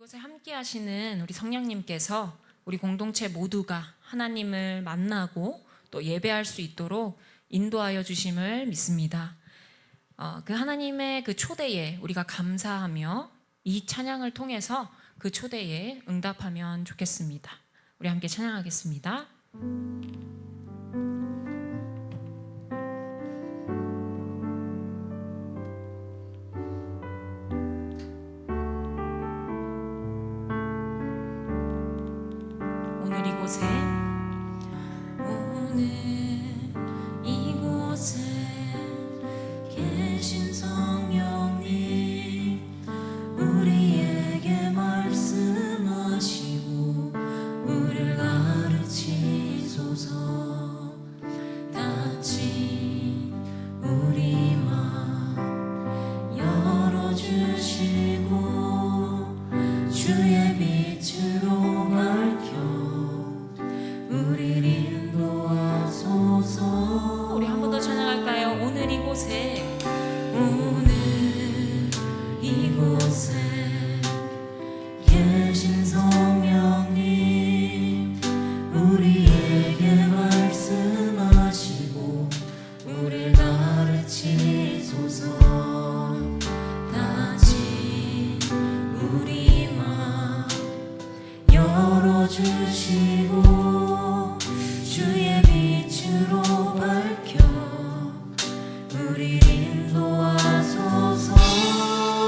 이곳에 함께 하시는 우리 성령님께서 우리 공동체 모두가 하나님을 만나고 또 예배할 수 있도록 인도하여 주심을 믿습니다. 그 하나님의 그 초대에 우리가 감사하며 이 찬양을 통해서 그 초대에 응답하면 좋겠습니다. 우리 함께 찬양하겠습니다. 오늘 이곳에 계신 성령님 우리에게 말씀하시고 우리를 가르치소서. 닫힌 우리 맘 열어주시고 주의 빛으로 밝혀 우리를 인도하소서. 우리 한 번 더 찬양할까요? 오늘 이곳에 계신 성령님 우리에게 말씀하시고 우리를 가르치소서. 닫힌 우리 맘 열어주시고 주의 빛으로 밝혀 우리를 인도하소서.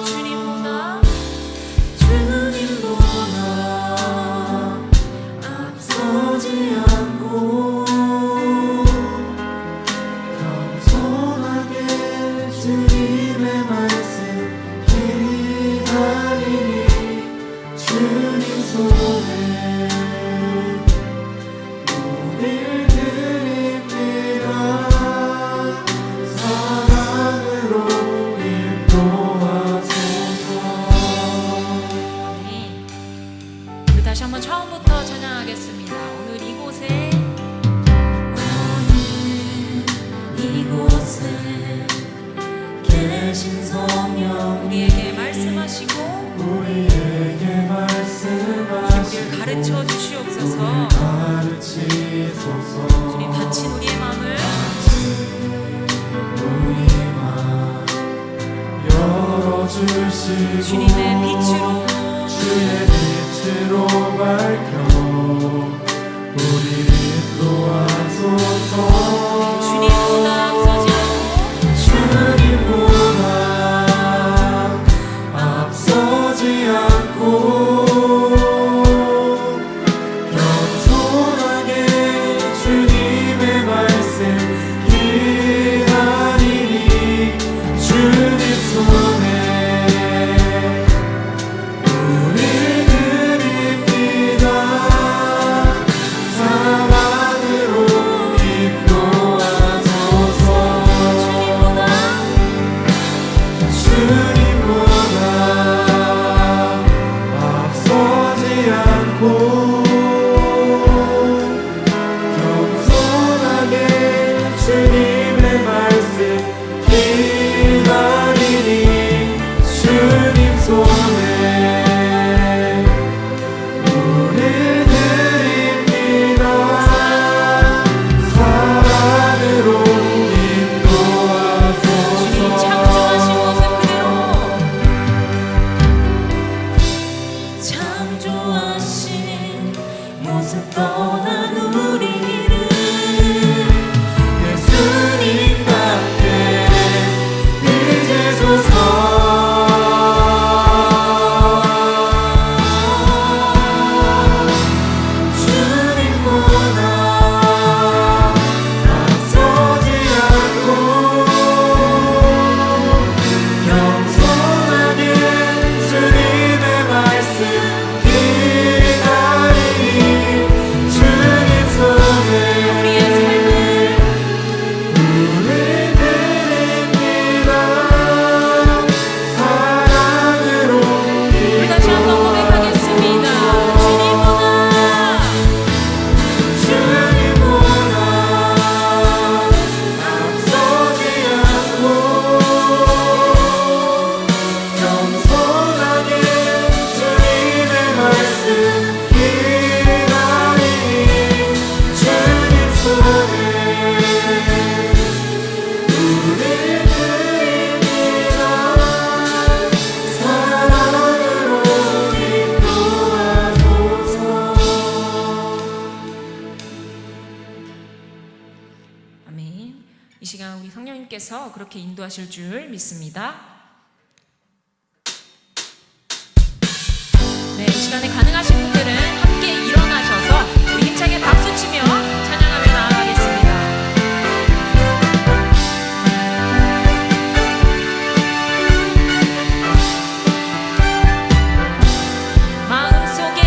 주님보다 앞서지 않고 겸손하게 주님의 말씀 기다리니 주님 손에 다시 한번 처음부터 찬양하겠습니다. 오늘 이곳에 계신 성령 우리에게 말씀하시고 우리를 가르쳐 주시옵소서. 주님 닫힌 우리의 마음을 열어주시고 주님의 빛으로 밝혀 우리를 인도하소서. 주님보다 앞서지 않고 겸손하게 주님의 말씀 기다리니 주님 손에 주님의 말씀 기다리니 성령님께서 그렇게 인도하실 줄 믿습니다. 네, 이 시간에 가능하신 분들은 함께 일어나셔서 우리 힘차게 박수치며 찬양하며 나아가겠습니다. 마음속에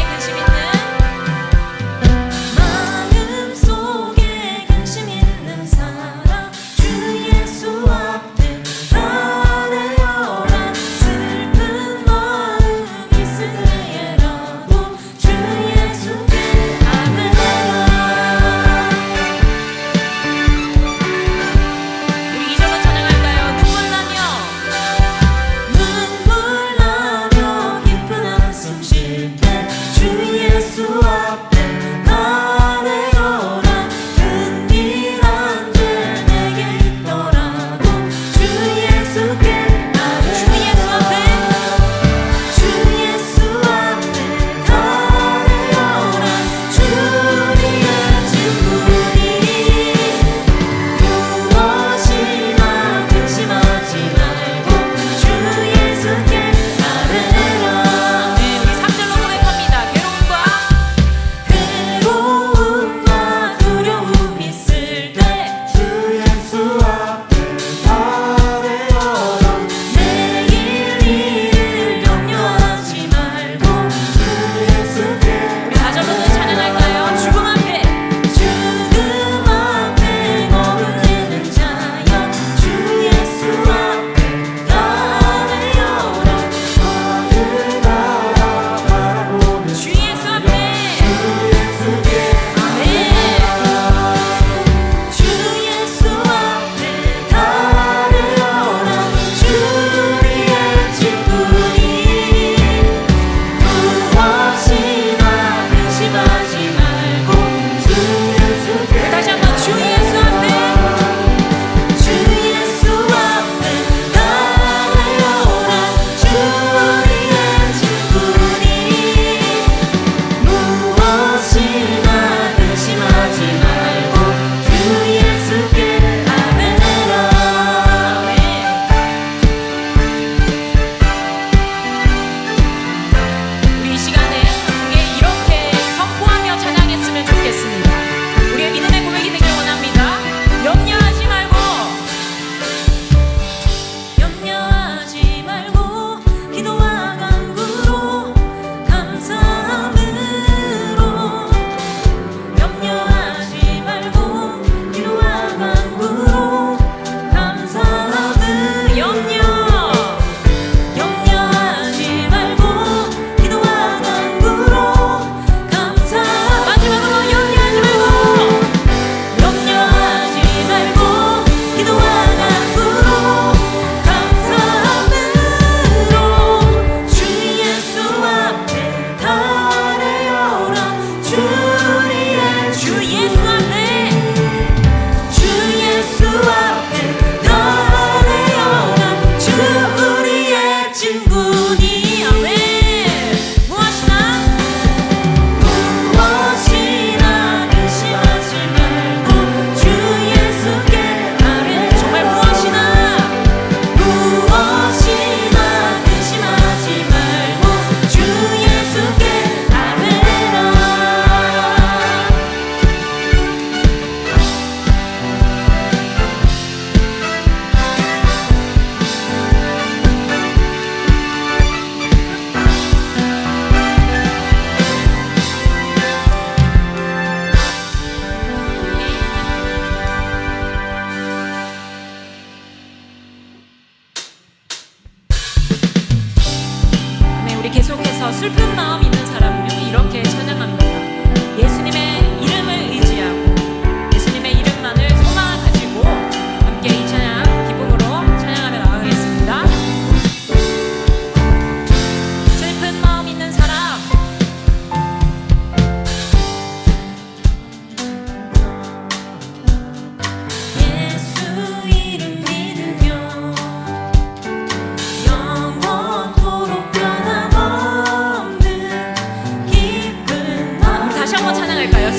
근심 있는 사람 주 예수 앞에 나아내어라. 슬픈 마음 있을 때에라도 주 예수께 아뢰라. 우리 2절로 찬양할까요? 눈물 나며 깊은 한숨 쉴 때 주 예수 앞에 나아내어라. 은밀한 죄 내게 있더라도 주 예수께 아뢰라. 주 예수 앞에 나아내어라. 주의 증거니 무엇이나 근심하지 말고 주 예수께 아뢰라. 네, 우리 3절로 고백합니다. 괴로움과 두려움 있을 때 주 예수 앞에 나아내어라. 내일 일을 염려하지 말고 주 예수께 우리 4절로도 찬양할까요? 죽음 앞에 머무르는 자여 주 예수 앞에 나아내어라. 너를 바라보며 주 예수 앞에 주 예수 앞에 나아내어라. 주의 친구니 무엇이나 근심하지 말고 주 예수께 다시 한번 주 예수 앞에 주 예수 앞에 나아내어라. 주의 친구니 무엇이나 근심하지 말고 주 예수께 아뢰라. 우리 이 시간에 함께 이렇게 선포하며 찬양했으면 좋겠습니다. 우리의 믿음의 고백이 되길 원합니다. 염려하지 말고 염려하지 말고 기도와 간구로 감사함으로 염려하지 말고 기도와 간구로 감사함으로 염려하지 말고 기도와 간구로 감사함으로 마지막으로 염려하지 말고 염려하지 말고 기도와 간구로 감사함으로 주 예수 앞에 나아내어라. 주 예수 앞에 나아내어라. 주 우리의 친구니 아멘. 무엇이나 근심하지 말고 주 예수께 아뢰라. 정말 무엇이나 근심하지 말고 주 예수께 아뢰라. 네, 우리 계속해서 슬픈 마음 있는 사람은요 이렇게 찬양합니다. 예수님의 이름을 의지하고 예수님의 이름만을 소망 가지고 함께 이 찬양 기쁨으로 찬양하며 나가겠습니다. 슬픈 마음 있는 사람 예수 이름 믿으며 영원토록 변함없는 기쁜 마음. 다시 한번 찬양할까요?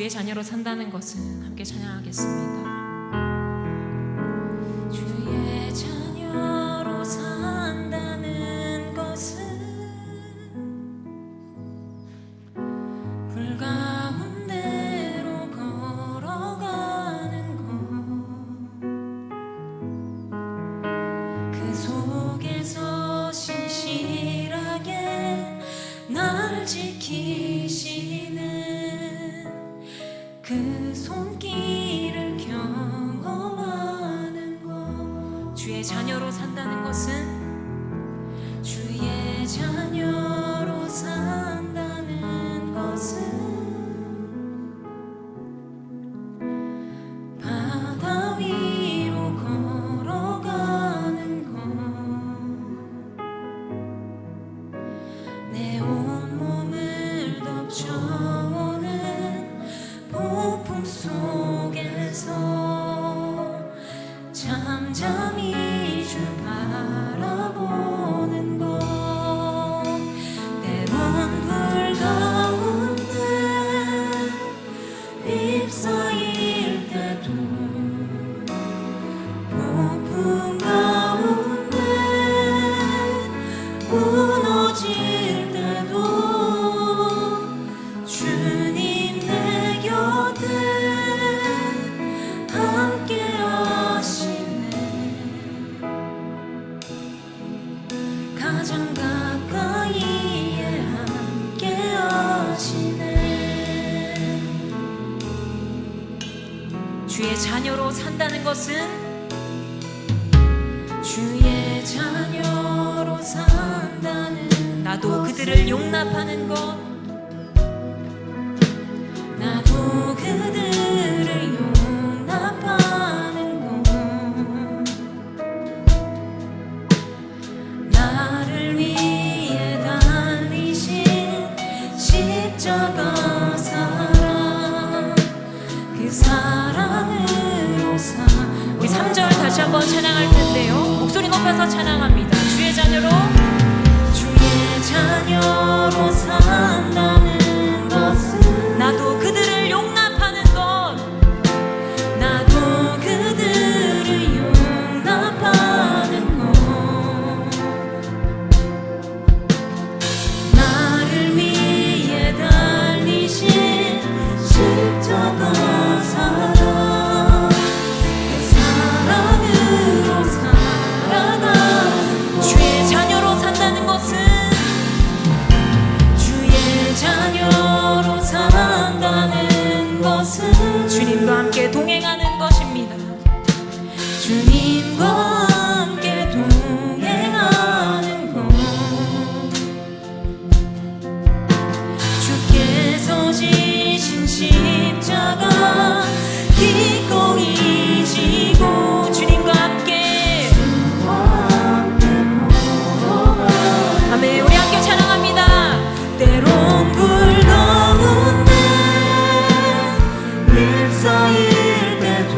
주의 자녀로 산다는 것은 함께 찬양하겠습니다. 주의 자녀로 산다는 것은 불 가운데로 걸어가는 것, 그 속에서 신실하게 날 지키시는 그 손길을 경험하는 것. 주의 자녀로 산다는 것은, 주의 자녀로 산다는 것은 바다 위로 걸어가는 것, 내 온몸을 덮쳐오는 폭풍 속에서 잠잠히 주 바라보는 것, 때론 불 가운데 휩싸일 때도, 폭풍 가운데 무너질 때도 주님 내 곁에 함께 하시네. 가장 가까이에 함께 하시네. 주의 자녀로 산다는 것은, 주의 자녀로 산다는, 나도 그들을 용납하는 것, 나도 그들을 용납하는 것, 나를 위해 달리신 십자가 사랑, 그 사랑으로 우리 3절 다시 한번 찬양할 텐데요, 목소리 높여서 찬양합니다. 주의 자녀로, 주의 자녀로 산다는 것은, 나도 그들을 용납하는 것, 나도 그들을 용납하는 것, 나를 위해 달리신 십자가 사랑, 그 사랑으로 살아가는 것. 주의 자녀로 산다는 것은, 주의 자녀로 산다는 것은 주님과 함께 동행하는 것입니다. 주님과 함께 동행하는 것, 주께서 지신 십자가 기꺼이 지고 주님과 함께, 아멘. 우리 함께 찬양합니다. 때론 불 가운데 휩싸일 때도,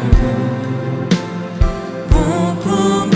폭풍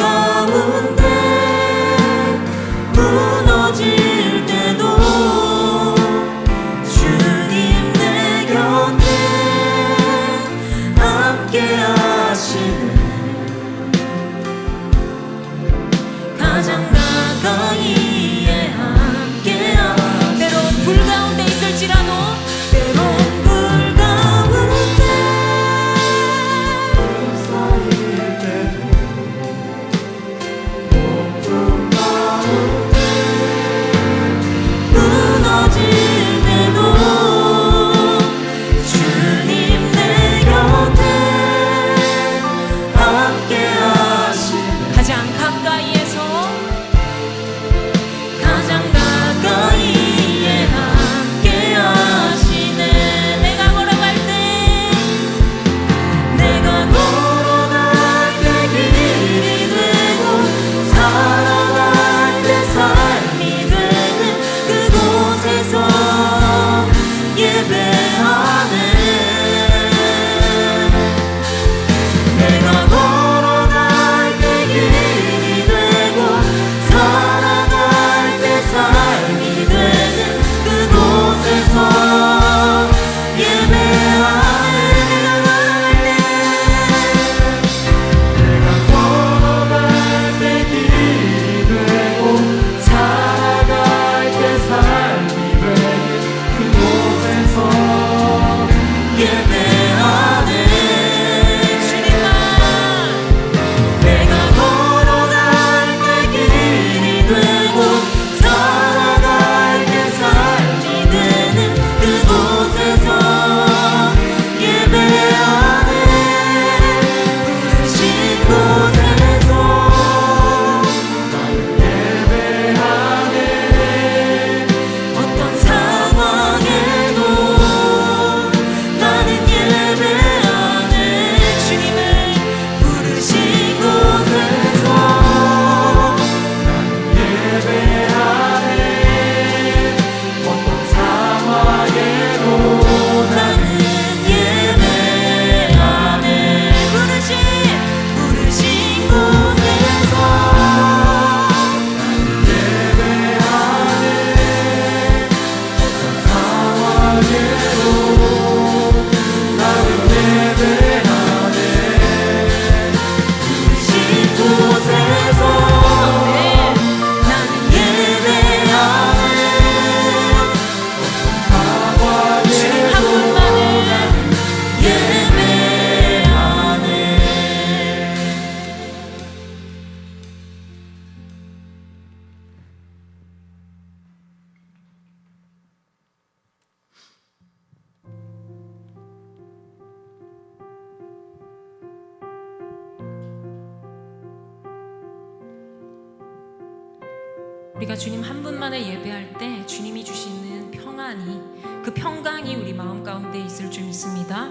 우리가 주님 한 분만을 예배할 때 주님이 주시는 평안이, 그 평강이 우리 마음 가운데 있을 줄 믿습니다.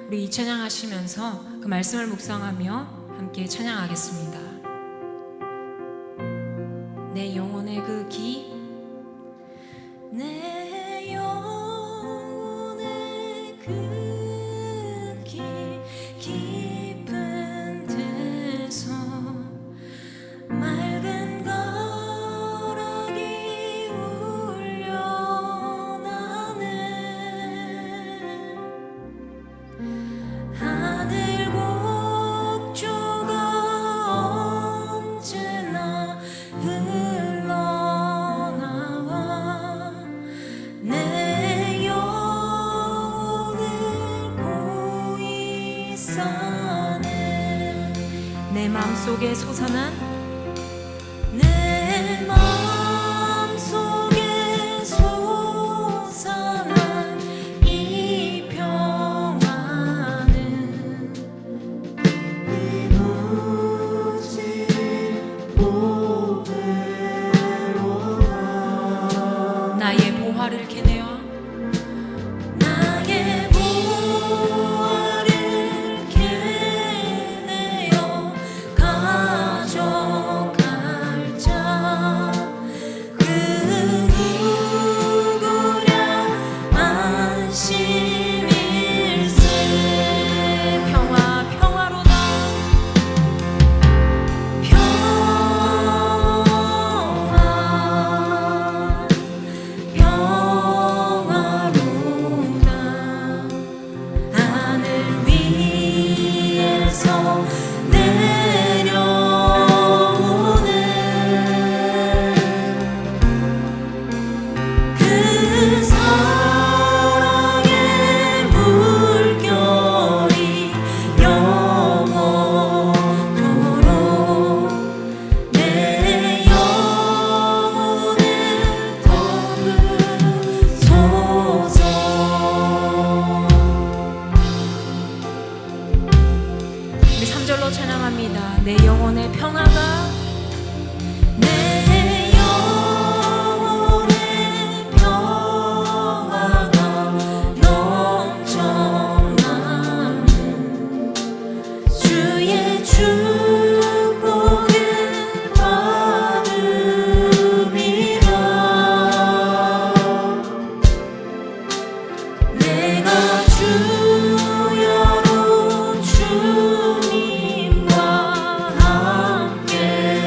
우리 이 찬양하시면서 그 말씀을 묵상하며 함께 찬양하겠습니다. 내 영혼의 그 기, 내 영혼의 그 깊은 데서 맑은 거락이 울려나네. 하늘 곡조가 언제나 흘러나와 내 영혼을 고이 싸네. 내 마음속에 솟아난 내 마음속에 솟아난 이 평안은 이루지 보배로다. 나의 보화를 캐내어 나의 보화를 캐내어 가져갈 자 그 누구랴 안심일세. 평화로다. 평화로다. 하늘 위에서 내려오는 그 사랑의 물결이 영원토록 내 영혼을 덮으소서. 우리 3절로 찬양합니다. 내 영혼의 평화가 내 영혼의 평화가 넘쳐나는 주의 축복을 받음이라. 내가 주여로 주님과 함께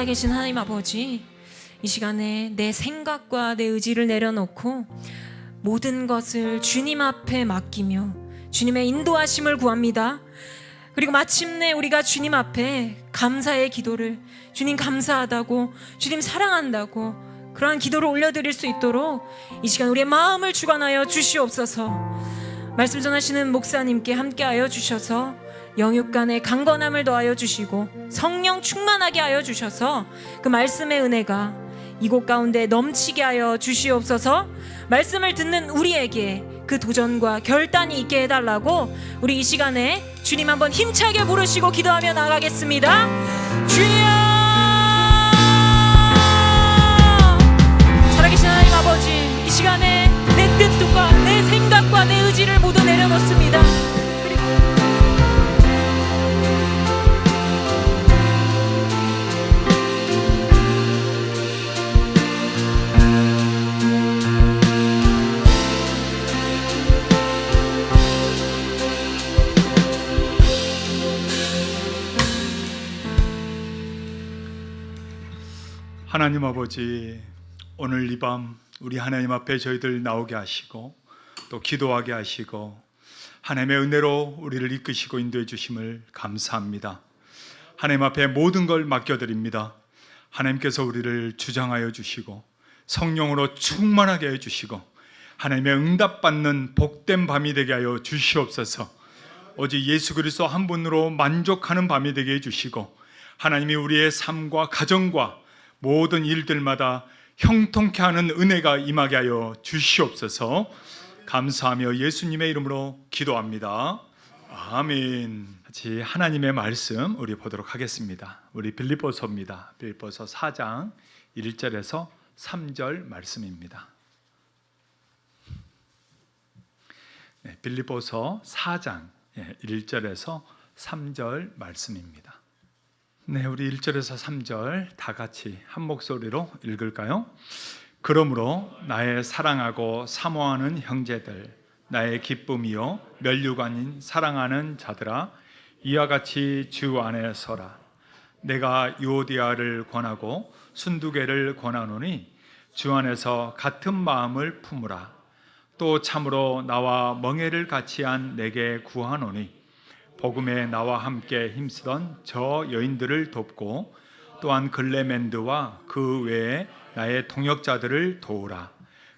살아계신 하나님 아버지, 이 시간에 내 생각과 내 의지를 내려놓고 모든 것을 주님 앞에 맡기며 주님의 인도하심을 구합니다. 그리고 마침내 우리가 주님 앞에 감사의 기도를, 주님 감사하다고, 주님 사랑한다고 그러한 기도를 올려드릴 수 있도록 이 시간 우리의 마음을 주관하여 주시옵소서. 말씀 전하시는 목사님께 함께하여 주셔서 영육간의 강건함을 더하여 주시고 성령 충만하게 하여 주셔서 그 말씀의 은혜가 이곳 가운데 넘치게 하여 주시옵소서. 말씀을 듣는 우리에게 그 도전과 결단이 있게 해달라고 우리 이 시간에 주님 한번 힘차게 부르시고 기도하며 나가겠습니다. 주여! 살아계신 하나님 아버지, 이 시간에 내 뜻과 내 생각과 내 의지를 모두 내려놓습니다. 하나님 아버지, 오늘 이 밤 우리 하나님 앞에 저희들 나오게 하시고 또 기도하게 하시고 하나님의 은혜로 우리를 이끄시고 인도해 주심을 감사합니다. 하나님 앞에 모든 걸 맡겨드립니다. 하나님께서 우리를 주장하여 주시고 성령으로 충만하게 해주시고 하나님의 응답받는 복된 밤이 되게 하여 주시옵소서. 오직 예수 그리스도 한 분으로 만족하는 밤이 되게 해주시고 하나님이 우리의 삶과 가정과 모든 일들마다 형통케 하는 은혜가 임하게 하여 주시옵소서. 감사하며 예수님의 이름으로 기도합니다. 아멘. 같이 하나님의 말씀 우리 보도록 하겠습니다. 우리 빌립보서입니다. 빌립보서 4장 1절에서 3절 말씀입니다. 네, 빌립보서 4장 1절에서 3절 말씀입니다. 네, 우리 1절에서 3절 다 같이 한 목소리로 읽을까요? 그러므로 나의 사랑하고 사모하는 형제들, 나의 기쁨이요 면류관인 사랑하는 자들아, 이와 같이 주 안에 서라. 내가 유오디아를 권하고 순두개를 권하노니 주 안에서 같은 마음을 품으라. 또 참으로 나와 멍에를 같이 한 내게 구하노니 복음에 나와 함께 힘쓰던 저 여인들을 돕고 또한 글레멘드와 그 외에 나의 동역자들을 도우라.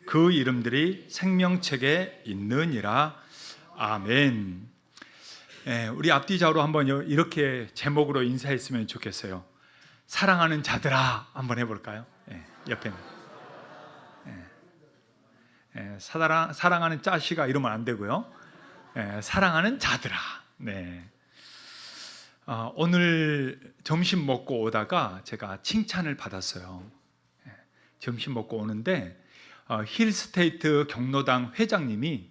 그 이름들이 생명책에 있느니라. 아멘. 우리 앞뒤좌우로 한번 이렇게 제목으로 인사했으면 좋겠어요. 사랑하는 자들아, 한번 해볼까요? 옆에 사랑하는 짜시가 이러면 안 되고요. 사랑하는 자들아. 네. 오늘 점심 먹고 오다가 제가 칭찬을 받았어요. 점심 먹고 오는데 힐스테이트 경로당 회장님이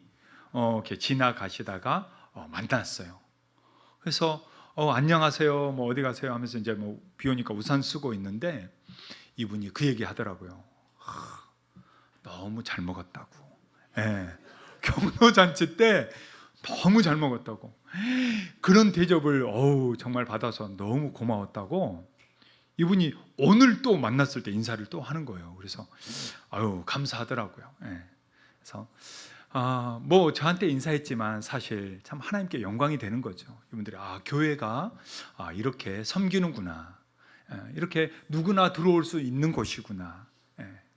이렇게 지나가시다가 만났어요. 그래서 안녕하세요, 뭐 어디 가세요 하면서 이제 뭐 비 오니까 우산 쓰고 있는데 이분이 그 얘기 하더라고요. 너무 잘 먹었다고. 경로잔치 때 너무 잘 먹었다고. 그런 대접을 정말 받아서 너무 고마웠다고. 이분이 오늘 또 만났을 때 인사를 또 하는 거예요. 그래서 감사하더라고요. 그래서 뭐 저한테 인사했지만 사실 참 하나님께 영광이 되는 거죠. 이분들이 교회가 이렇게 섬기는구나, 이렇게 누구나 들어올 수 있는 곳이구나,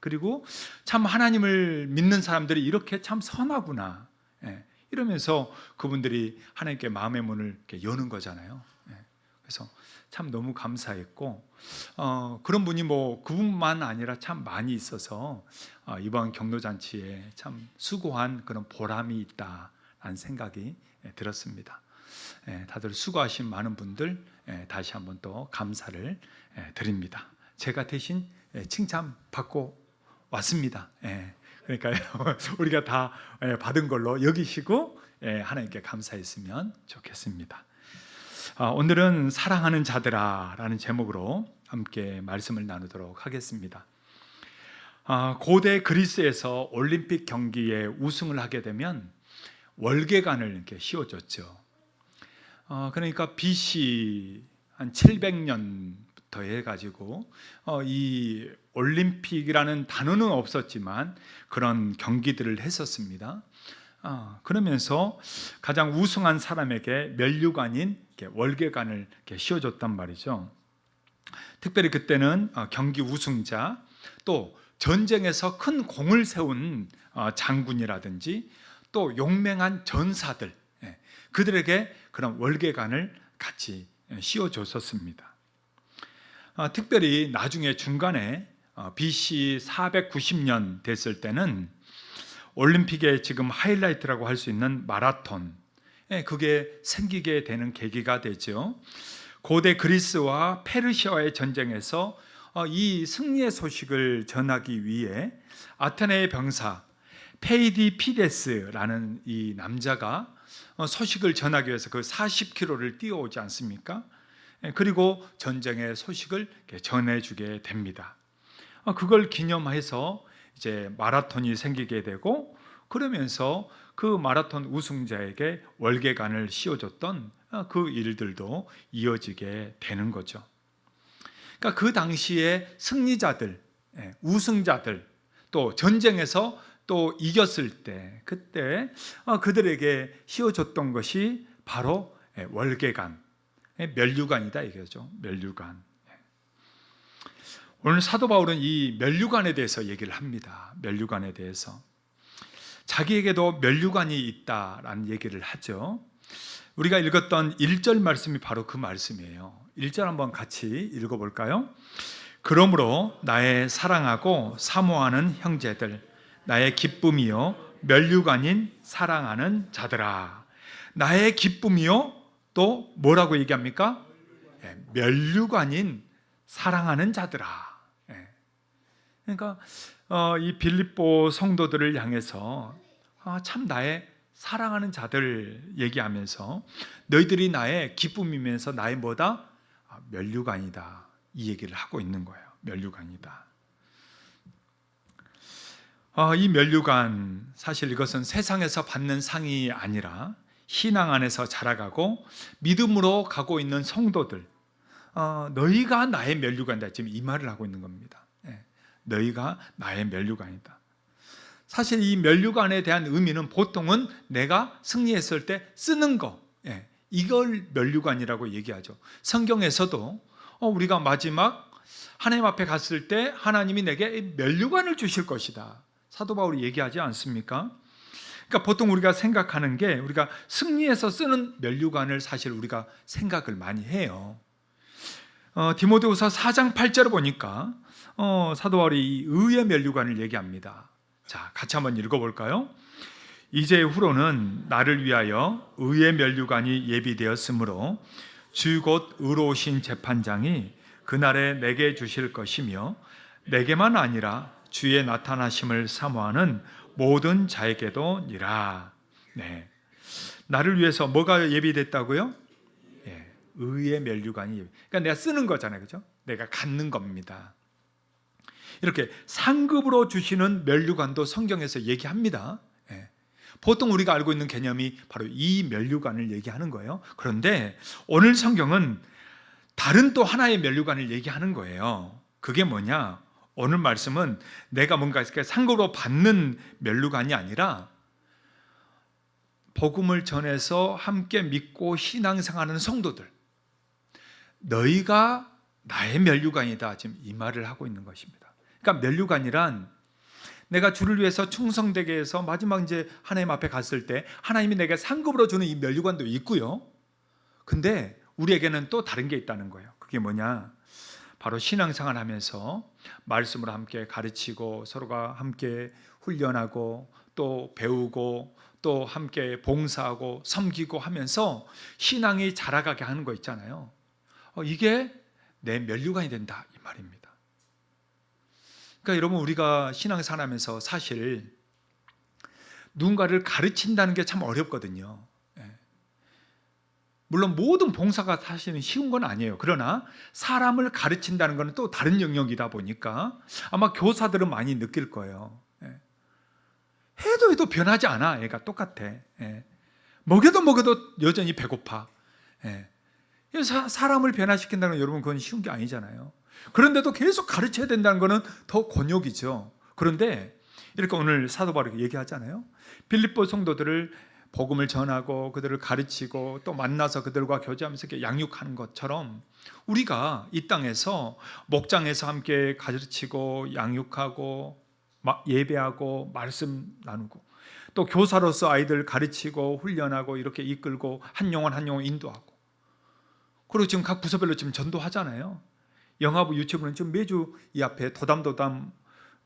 그리고 참 하나님을 믿는 사람들이 이렇게 참 선하구나, 이러면서 그분들이 하나님께 마음의 문을 이렇게 여는 거잖아요. 그래서 참 너무 감사했고, 그런 분이 뭐 그분만 아니라 참 많이 있어서 이번 경로잔치에 참 수고한 그런 보람이 있다라는 생각이 들었습니다. 다들 수고하신 많은 분들 다시 한번 또 감사를 드립니다. 제가 대신 칭찬 받고 왔습니다. 그러니까요, 우리가 다 받은 걸로 여기시고 하나님께 감사했으면 좋겠습니다. 오늘은 사랑하는 자들아 라는 제목으로 함께 말씀을 나누도록 하겠습니다. 고대 그리스에서 올림픽 경기에 우승을 하게 되면 월계관을 이렇게 씌워줬죠. 그러니까 BC 한 700년부터 더해가지고 이 올림픽이라는 단어는 없었지만 그런 경기들을 했었습니다. 그러면서 가장 우승한 사람에게 면류관인 월계관을 씌워줬단 말이죠. 특별히 그때는 경기 우승자, 또 전쟁에서 큰 공을 세운 장군이라든지 또 용맹한 전사들, 그들에게 그런 월계관을 같이 씌워줬었습니다. 특별히 나중에 중간에 BC 490년 됐을 때는 올림픽의 지금 하이라이트라고 할 수 있는 마라톤, 그게 생기게 되는 계기가 되죠. 고대 그리스와 페르시아의 전쟁에서 이 승리의 소식을 전하기 위해 아테네의 병사 페이디피데스라는 이 남자가 소식을 전하기 위해서 그 40km를 뛰어오지 않습니까? 그리고 전쟁의 소식을 전해주게 됩니다. 그걸 기념해서 이제 마라톤이 생기게 되고, 그러면서 그 마라톤 우승자에게 월계관을 씌워줬던 그 일들도 이어지게 되는 거죠. 그러니까 그 당시에 승리자들, 우승자들, 또 전쟁에서 또 이겼을 때 그때 그들에게 씌워줬던 것이 바로 월계관, 면류관이다 이거죠. 면류관. 오늘 사도 바울은 이 면류관에 대해서 얘기를 합니다. 면류관에 대해서 자기에게도 면류관이 있다라는 얘기를 하죠. 우리가 읽었던 1절 말씀이 바로 그 말씀이에요. 1절 한번 같이 읽어볼까요? 그러므로 나의 사랑하고 사모하는 형제들, 나의 기쁨이요 면류관인 사랑하는 자들아. 나의 기쁨이요, 또 뭐라고 얘기합니까? 면류관인 사랑하는 자들아. 그러니까 이 빌립보 성도들을 향해서 참 나의 사랑하는 자들 얘기하면서 너희들이 나의 기쁨이면서 나의 뭐다? 면류관이다. 이 얘기를 하고 있는 거예요. 면류관이다. 이 면류관, 사실 이것은 세상에서 받는 상이 아니라 신앙 안에서 자라가고 믿음으로 가고 있는 성도들, 너희가 나의 면류관이다, 지금 이 말을 하고 있는 겁니다. 너희가 나의 면류관이다. 사실 이 면류관에 대한 의미는 보통은 내가 승리했을 때 쓰는 거, 이걸 면류관이라고 얘기하죠. 성경에서도 우리가 마지막 하나님 앞에 갔을 때 하나님이 내게 면류관을 주실 것이다, 사도 바울이 얘기하지 않습니까? 그러니까 보통 우리가 생각하는 게, 우리가 승리해서 쓰는 면류관을 사실 우리가 생각을 많이 해요. 디모데후서 4장 8절을 보니까 사도 바울이 이 의의 면류관을 얘기합니다. 자, 같이 한번 읽어볼까요? 이제 후로는 나를 위하여 의의 면류관이 예비되었으므로 주 곧 의로우신 재판장이 그날에 내게 주실 것이며, 내게만 아니라 주의 나타나심을 사모하는 모든 자에게도 니라. 나를 위해서 뭐가 예비됐다고요? 의의 면류관이. 그러니까 내가 쓰는 거잖아요, 그죠? 내가 갖는 겁니다. 이렇게 상급으로 주시는 면류관도 성경에서 얘기합니다. 보통 우리가 알고 있는 개념이 바로 이 면류관을 얘기하는 거예요. 그런데 오늘 성경은 다른 또 하나의 면류관을 얘기하는 거예요. 그게 뭐냐? 오늘 말씀은 내가 뭔가 상급으로 받는 면류관이 아니라 복음을 전해서 함께 믿고 신앙생활하는 성도들, 너희가 나의 면류관이다, 지금 이 말을 하고 있는 것입니다. 그러니까 면류관이란 내가 주를 위해서 충성되게 해서 마지막 이제 하나님 앞에 갔을 때 하나님이 내게 상급으로 주는 이 면류관도 있고요. 근데 우리에게는 또 다른 게 있다는 거예요. 그게 뭐냐? 바로 신앙생활 하면서 말씀으로 함께 가르치고 서로가 함께 훈련하고 또 배우고 또 함께 봉사하고 섬기고 하면서 신앙이 자라가게 하는 거 있잖아요. 이게 내 면류관이 된다, 이 말입니다. 그러니까 여러분, 우리가 신앙생활 하면서 사실 누군가를 가르친다는 게 참 어렵거든요. 물론 모든 봉사가 사실은 쉬운 건 아니에요. 그러나 사람을 가르친다는 것은 또 다른 영역이다 보니까 아마 교사들은 많이 느낄 거예요. 해도 변하지 않아. 애가 똑같아. 먹여도 여전히 배고파. 사람을 변화시킨다는 건 여러분 그건 쉬운 게 아니잖아요. 그런데도 계속 가르쳐야 된다는 것은 더 곤욕이죠. 그런데 이렇게 오늘 사도 바울이 얘기하잖아요. 빌립보 성도들을 복음을 전하고 그들을 가르치고 또 만나서 그들과 교제하면서 이렇게 양육하는 것처럼 우리가 이 땅에서 목장에서 함께 가르치고 양육하고 예배하고 말씀 나누고 또 교사로서 아이들 가르치고 훈련하고 이렇게 이끌고 한 영혼 한 영혼 인도하고, 그리고 지금 각 부서별로 지금 전도하잖아요. 영화부 유치부는 지금 매주 이 앞에 도담도담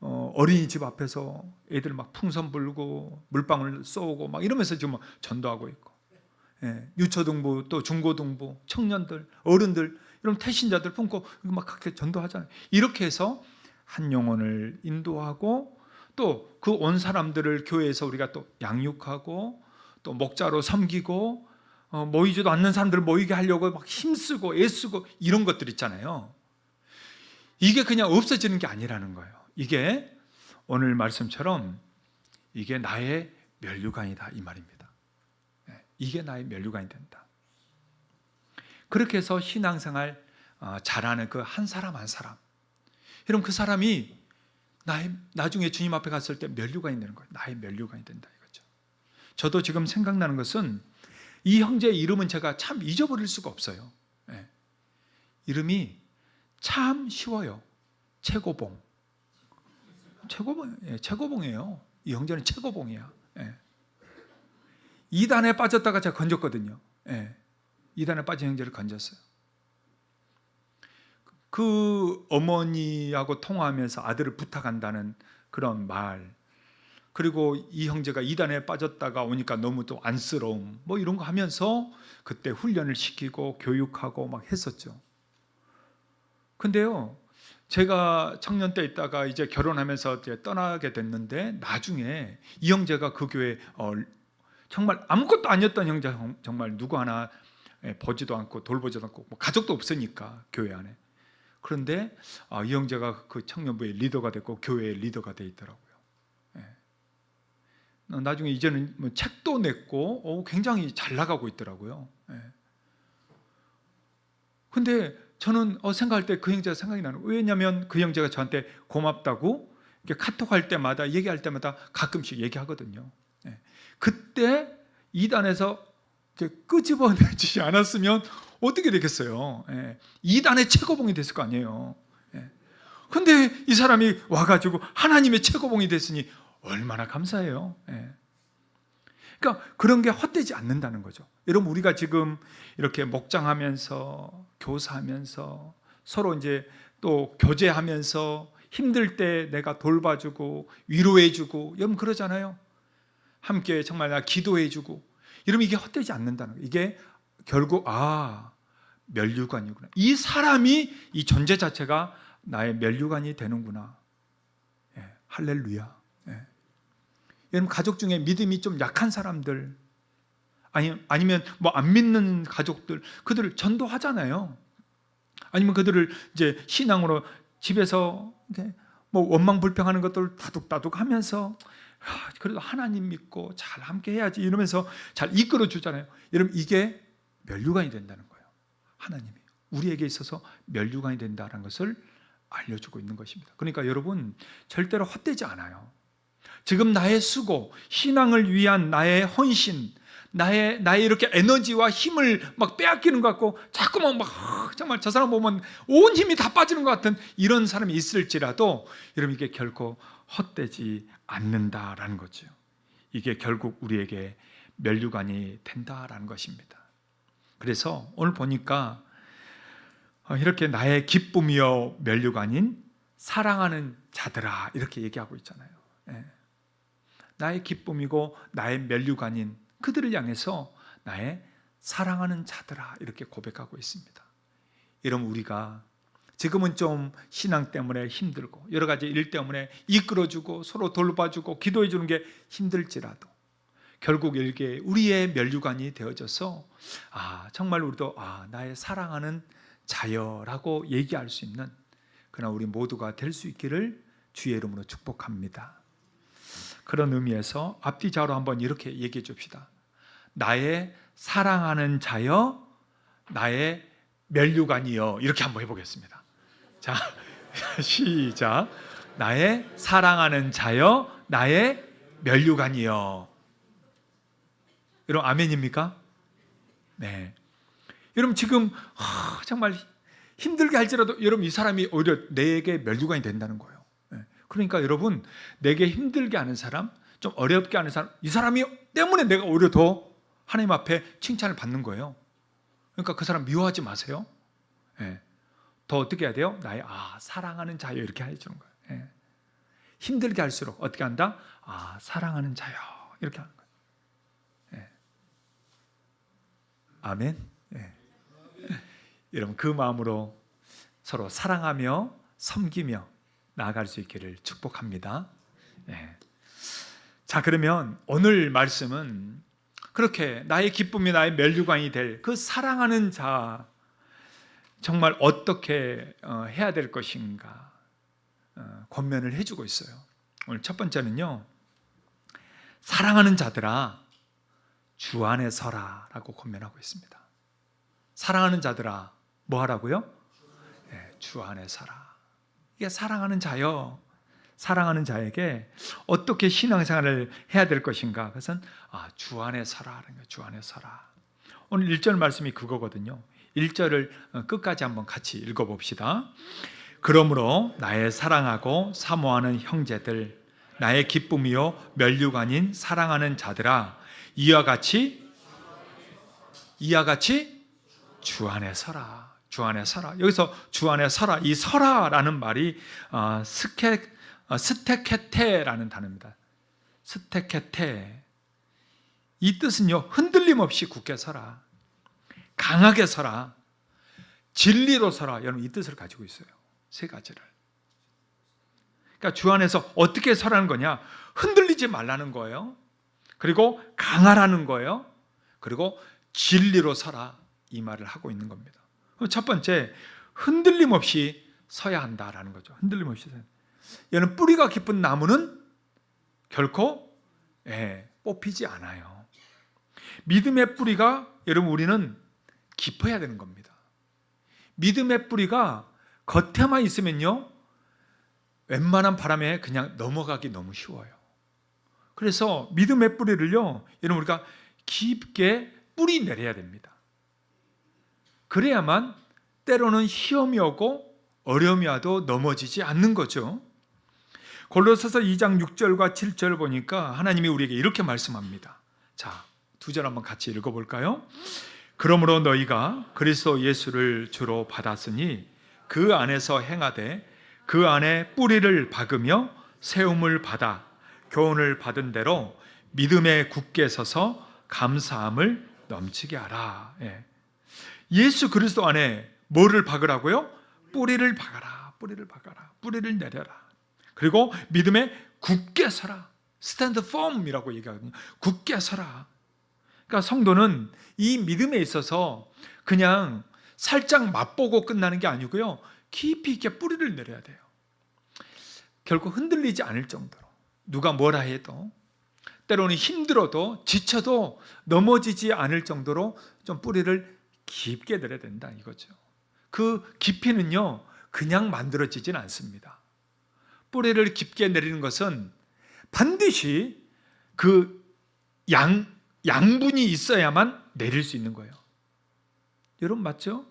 어린이집 앞에서 애들 막 풍선 불고 물방울 쏘고 막 이러면서 지금 전도하고 있고, 유초등부 또 중고등부 청년들 어른들 이런 태신자들 품고 막 그렇게 전도하잖아요. 이렇게 해서 한 영혼을 인도하고 또 그 온 사람들을 교회에서 우리가 또 양육하고 또 목자로 섬기고 모이지도 않는 사람들을 모이게 하려고 막 힘쓰고 애쓰고 이런 것들 있잖아요. 이게 그냥 없어지는 게 아니라는 거예요. 이게 오늘 말씀처럼 이게 나의 면류관이다 이 말입니다. 이게 나의 면류관이 된다. 그렇게 해서 신앙생활 잘하는 그 한 사람 한 사람, 여러분 그 사람이 나중에 주님 앞에 갔을 때 면류관이 되는 거예요. 나의 면류관이 된다 이거죠. 저도 지금 생각나는 것은 이 형제의 이름은 제가 참 잊어버릴 수가 없어요. 이름이 참 쉬워요. 최고봉. 최고봉이에요. 이 형제는 최고봉이야. 이단에 빠졌다가 제가 건졌거든요. 이단에 빠진 형제를 건졌어요. 그 어머니하고 통화하면서 아들을 부탁한다는 그런 말, 그리고 이 형제가 이단에 빠졌다가 오니까 너무 또 안쓰러움 뭐 이런 거 하면서 그때 훈련을 시키고 교육하고 막 했었죠. 근데요, 제가 청년 때 있다가 이제 결혼하면서 이제 떠나게 됐는데 나중에 이 형제가 그 교회 정말 아무것도 아니었던 형제, 정말 누구 하나 보지도 않고 돌보지도 않고 뭐 가족도 없으니까 교회 안에. 그런데 이 형제가 그 청년부의 리더가 됐고 교회의 리더가 돼 있더라고요. 나중에 이제는 뭐 책도 냈고 굉장히 잘 나가고 있더라고요. 근데 저는 생각할 때 그 형제가 생각이 나는 거예요. 왜냐하면 그 형제가 저한테 고맙다고 이렇게 카톡할 때마다 얘기할 때마다 가끔씩 얘기하거든요. 그때 이단에서 끄집어내지 않았으면 어떻게 되겠어요? 2단의 최고봉이 됐을 거 아니에요. 근데 이 사람이 와가지고 하나님의 최고봉이 됐으니 얼마나 감사해요. 그러니까 그런 게 헛되지 않는다는 거죠. 여러분 우리가 지금 이렇게 목장하면서 교사하면서 서로 이제 또 교제하면서 힘들 때 내가 돌봐주고 위로해주고 여러분 그러잖아요. 함께 정말 나 기도해주고 여러분 이게 헛되지 않는다는 거예요. 이게 결국 면류관이구나. 이 사람이 이 존재 자체가 나의 면류관이 되는구나. 할렐루야. 여러분 가족 중에 믿음이 좀 약한 사람들 아니면 뭐 안 믿는 가족들 그들을 전도하잖아요. 아니면 그들을 이제 신앙으로 집에서 뭐 원망불평하는 것들 다독다독 하면서 그래도 하나님 믿고 잘 함께 해야지 이러면서 잘 이끌어 주잖아요. 여러분 이게 면류관이 된다는 거예요. 하나님이 우리에게 있어서 면류관이 된다는 것을 알려주고 있는 것입니다. 그러니까 여러분 절대로 헛되지 않아요. 지금 나의 수고, 신앙을 위한 나의 헌신, 나의 이렇게 에너지와 힘을 막 빼앗기는 것 같고 자꾸만 막 정말 저 사람 보면 온 힘이 다 빠지는 것 같은 이런 사람이 있을지라도 여러분 이게 결코 헛되지 않는다라는 거죠. 이게 결국 우리에게 면류관이 된다라는 것입니다. 그래서 오늘 보니까 이렇게 나의 기쁨이여 면류관인 사랑하는 자들아 이렇게 얘기하고 있잖아요. 나의 기쁨이고 나의 면류관인 그들을 향해서 나의 사랑하는 자들아 이렇게 고백하고 있습니다. 여러분 우리가 지금은 좀 신앙 때문에 힘들고 여러 가지 일 때문에 이끌어주고 서로 돌봐주고 기도해 주는 게 힘들지라도 결국 이게 우리의 면류관이 되어져서 정말 우리도 나의 사랑하는 자여라고 얘기할 수 있는 그러나 우리 모두가 될 수 있기를 주의 이름으로 축복합니다. 그런 의미에서 앞뒤 좌우로 한번 이렇게 얘기해 줍시다. 나의 사랑하는 자여, 나의 면류관이여. 이렇게 한번 해보겠습니다. 자, 시작. 나의 사랑하는 자여, 나의 면류관이여. 여러분 아멘입니까? 네. 여러분 지금 정말 힘들게 할지라도 여러분 이 사람이 오히려 내게 면류관이 된다는 거예요. 네. 그러니까 여러분 내게 힘들게 하는 사람, 좀 어렵게 하는 사람, 이 사람이 때문에 내가 오히려 더 하나님 앞에 칭찬을 받는 거예요. 그러니까 그 사람 미워하지 마세요. 네. 더 어떻게 해야 돼요? 나의 사랑하는 자여 이렇게 해주는 거예요. 네. 힘들게 할수록 어떻게 한다? 사랑하는 자여 이렇게 하는 거예요. 네. 아멘. 네. 여러분 그 마음으로 서로 사랑하며 섬기며 나아갈 수 있기를 축복합니다. 네. 자, 그러면 오늘 말씀은 그렇게 나의 기쁨이 나의 면류관이 될 그 사랑하는 자 정말 어떻게 해야 될 것인가 권면을 해주고 있어요. 오늘 첫 번째는요, 사랑하는 자들아 주 안에 서라 라고 권면하고 있습니다. 사랑하는 자들아 뭐 하라고요? 네, 주 안에 서라. 이게 사랑하는 자요. 사랑하는 자에게 어떻게 신앙생활을 해야 될 것인가? 그것은 주 안에 서라. 주 안에 서라. 오늘 1절 말씀이 그거거든요. 1절을 끝까지 한번 같이 읽어봅시다. 그러므로 나의 사랑하고 사모하는 형제들, 나의 기쁨이요 면류관인 사랑하는 자들아, 이와 같이 주 안에 서라. 주 안에 서라. 여기서 주 안에 서라. 이 서라라는 말이 스테케테라는 단어입니다. 스테케테. 이 뜻은요, 흔들림 없이 굳게 서라, 강하게 서라, 진리로 서라. 여러분 이 뜻을 가지고 있어요. 세 가지를. 그러니까 주 안에서 어떻게 서라는 거냐? 흔들리지 말라는 거예요. 그리고 강하라는 거예요. 그리고 진리로 서라. 이 말을 하고 있는 겁니다. 그럼 첫 번째, 흔들림 없이 서야 한다라는 거죠. 흔들림 없이 서야. 여러분 뿌리가 깊은 나무는 결코 뽑히지 않아요. 믿음의 뿌리가 여러분 우리는 깊어야 되는 겁니다. 믿음의 뿌리가 겉에만 있으면요 웬만한 바람에 그냥 넘어가기 너무 쉬워요. 그래서 믿음의 뿌리를요 여러분 우리가 깊게 뿌리 내려야 됩니다. 그래야만 때로는 시험이 오고 어려움이 와도 넘어지지 않는 거죠. 골로새서 2장 6절과 7절 보니까 하나님이 우리에게 이렇게 말씀합니다. 자, 2절 한번 같이 읽어볼까요? 그러므로 너희가 그리스도 예수를 주로 받았으니 그 안에서 행하되 그 안에 뿌리를 박으며 세움을 받아 교훈을 받은 대로 믿음에 굳게 서서 감사함을 넘치게 하라. 예수 그리스도 안에 뭐를 박으라고요? 뿌리를 박아라. 뿌리를 박아라. 뿌리를 내려라. 그리고 믿음에 굳게 서라. Stand firm이라고 얘기하거든요. 굳게 서라. 그러니까 성도는 이 믿음에 있어서 그냥 살짝 맛보고 끝나는 게 아니고요. 깊이 있게 뿌리를 내려야 돼요. 결국 흔들리지 않을 정도로 누가 뭐라 해도 때로는 힘들어도 지쳐도 넘어지지 않을 정도로 좀 뿌리를 깊게 내려야 된다 이거죠. 그 깊이는요 그냥 만들어지진 않습니다. 뿌리를 깊게 내리는 것은 반드시 그 양분이 있어야만 내릴 수 있는 거예요. 여러분 맞죠?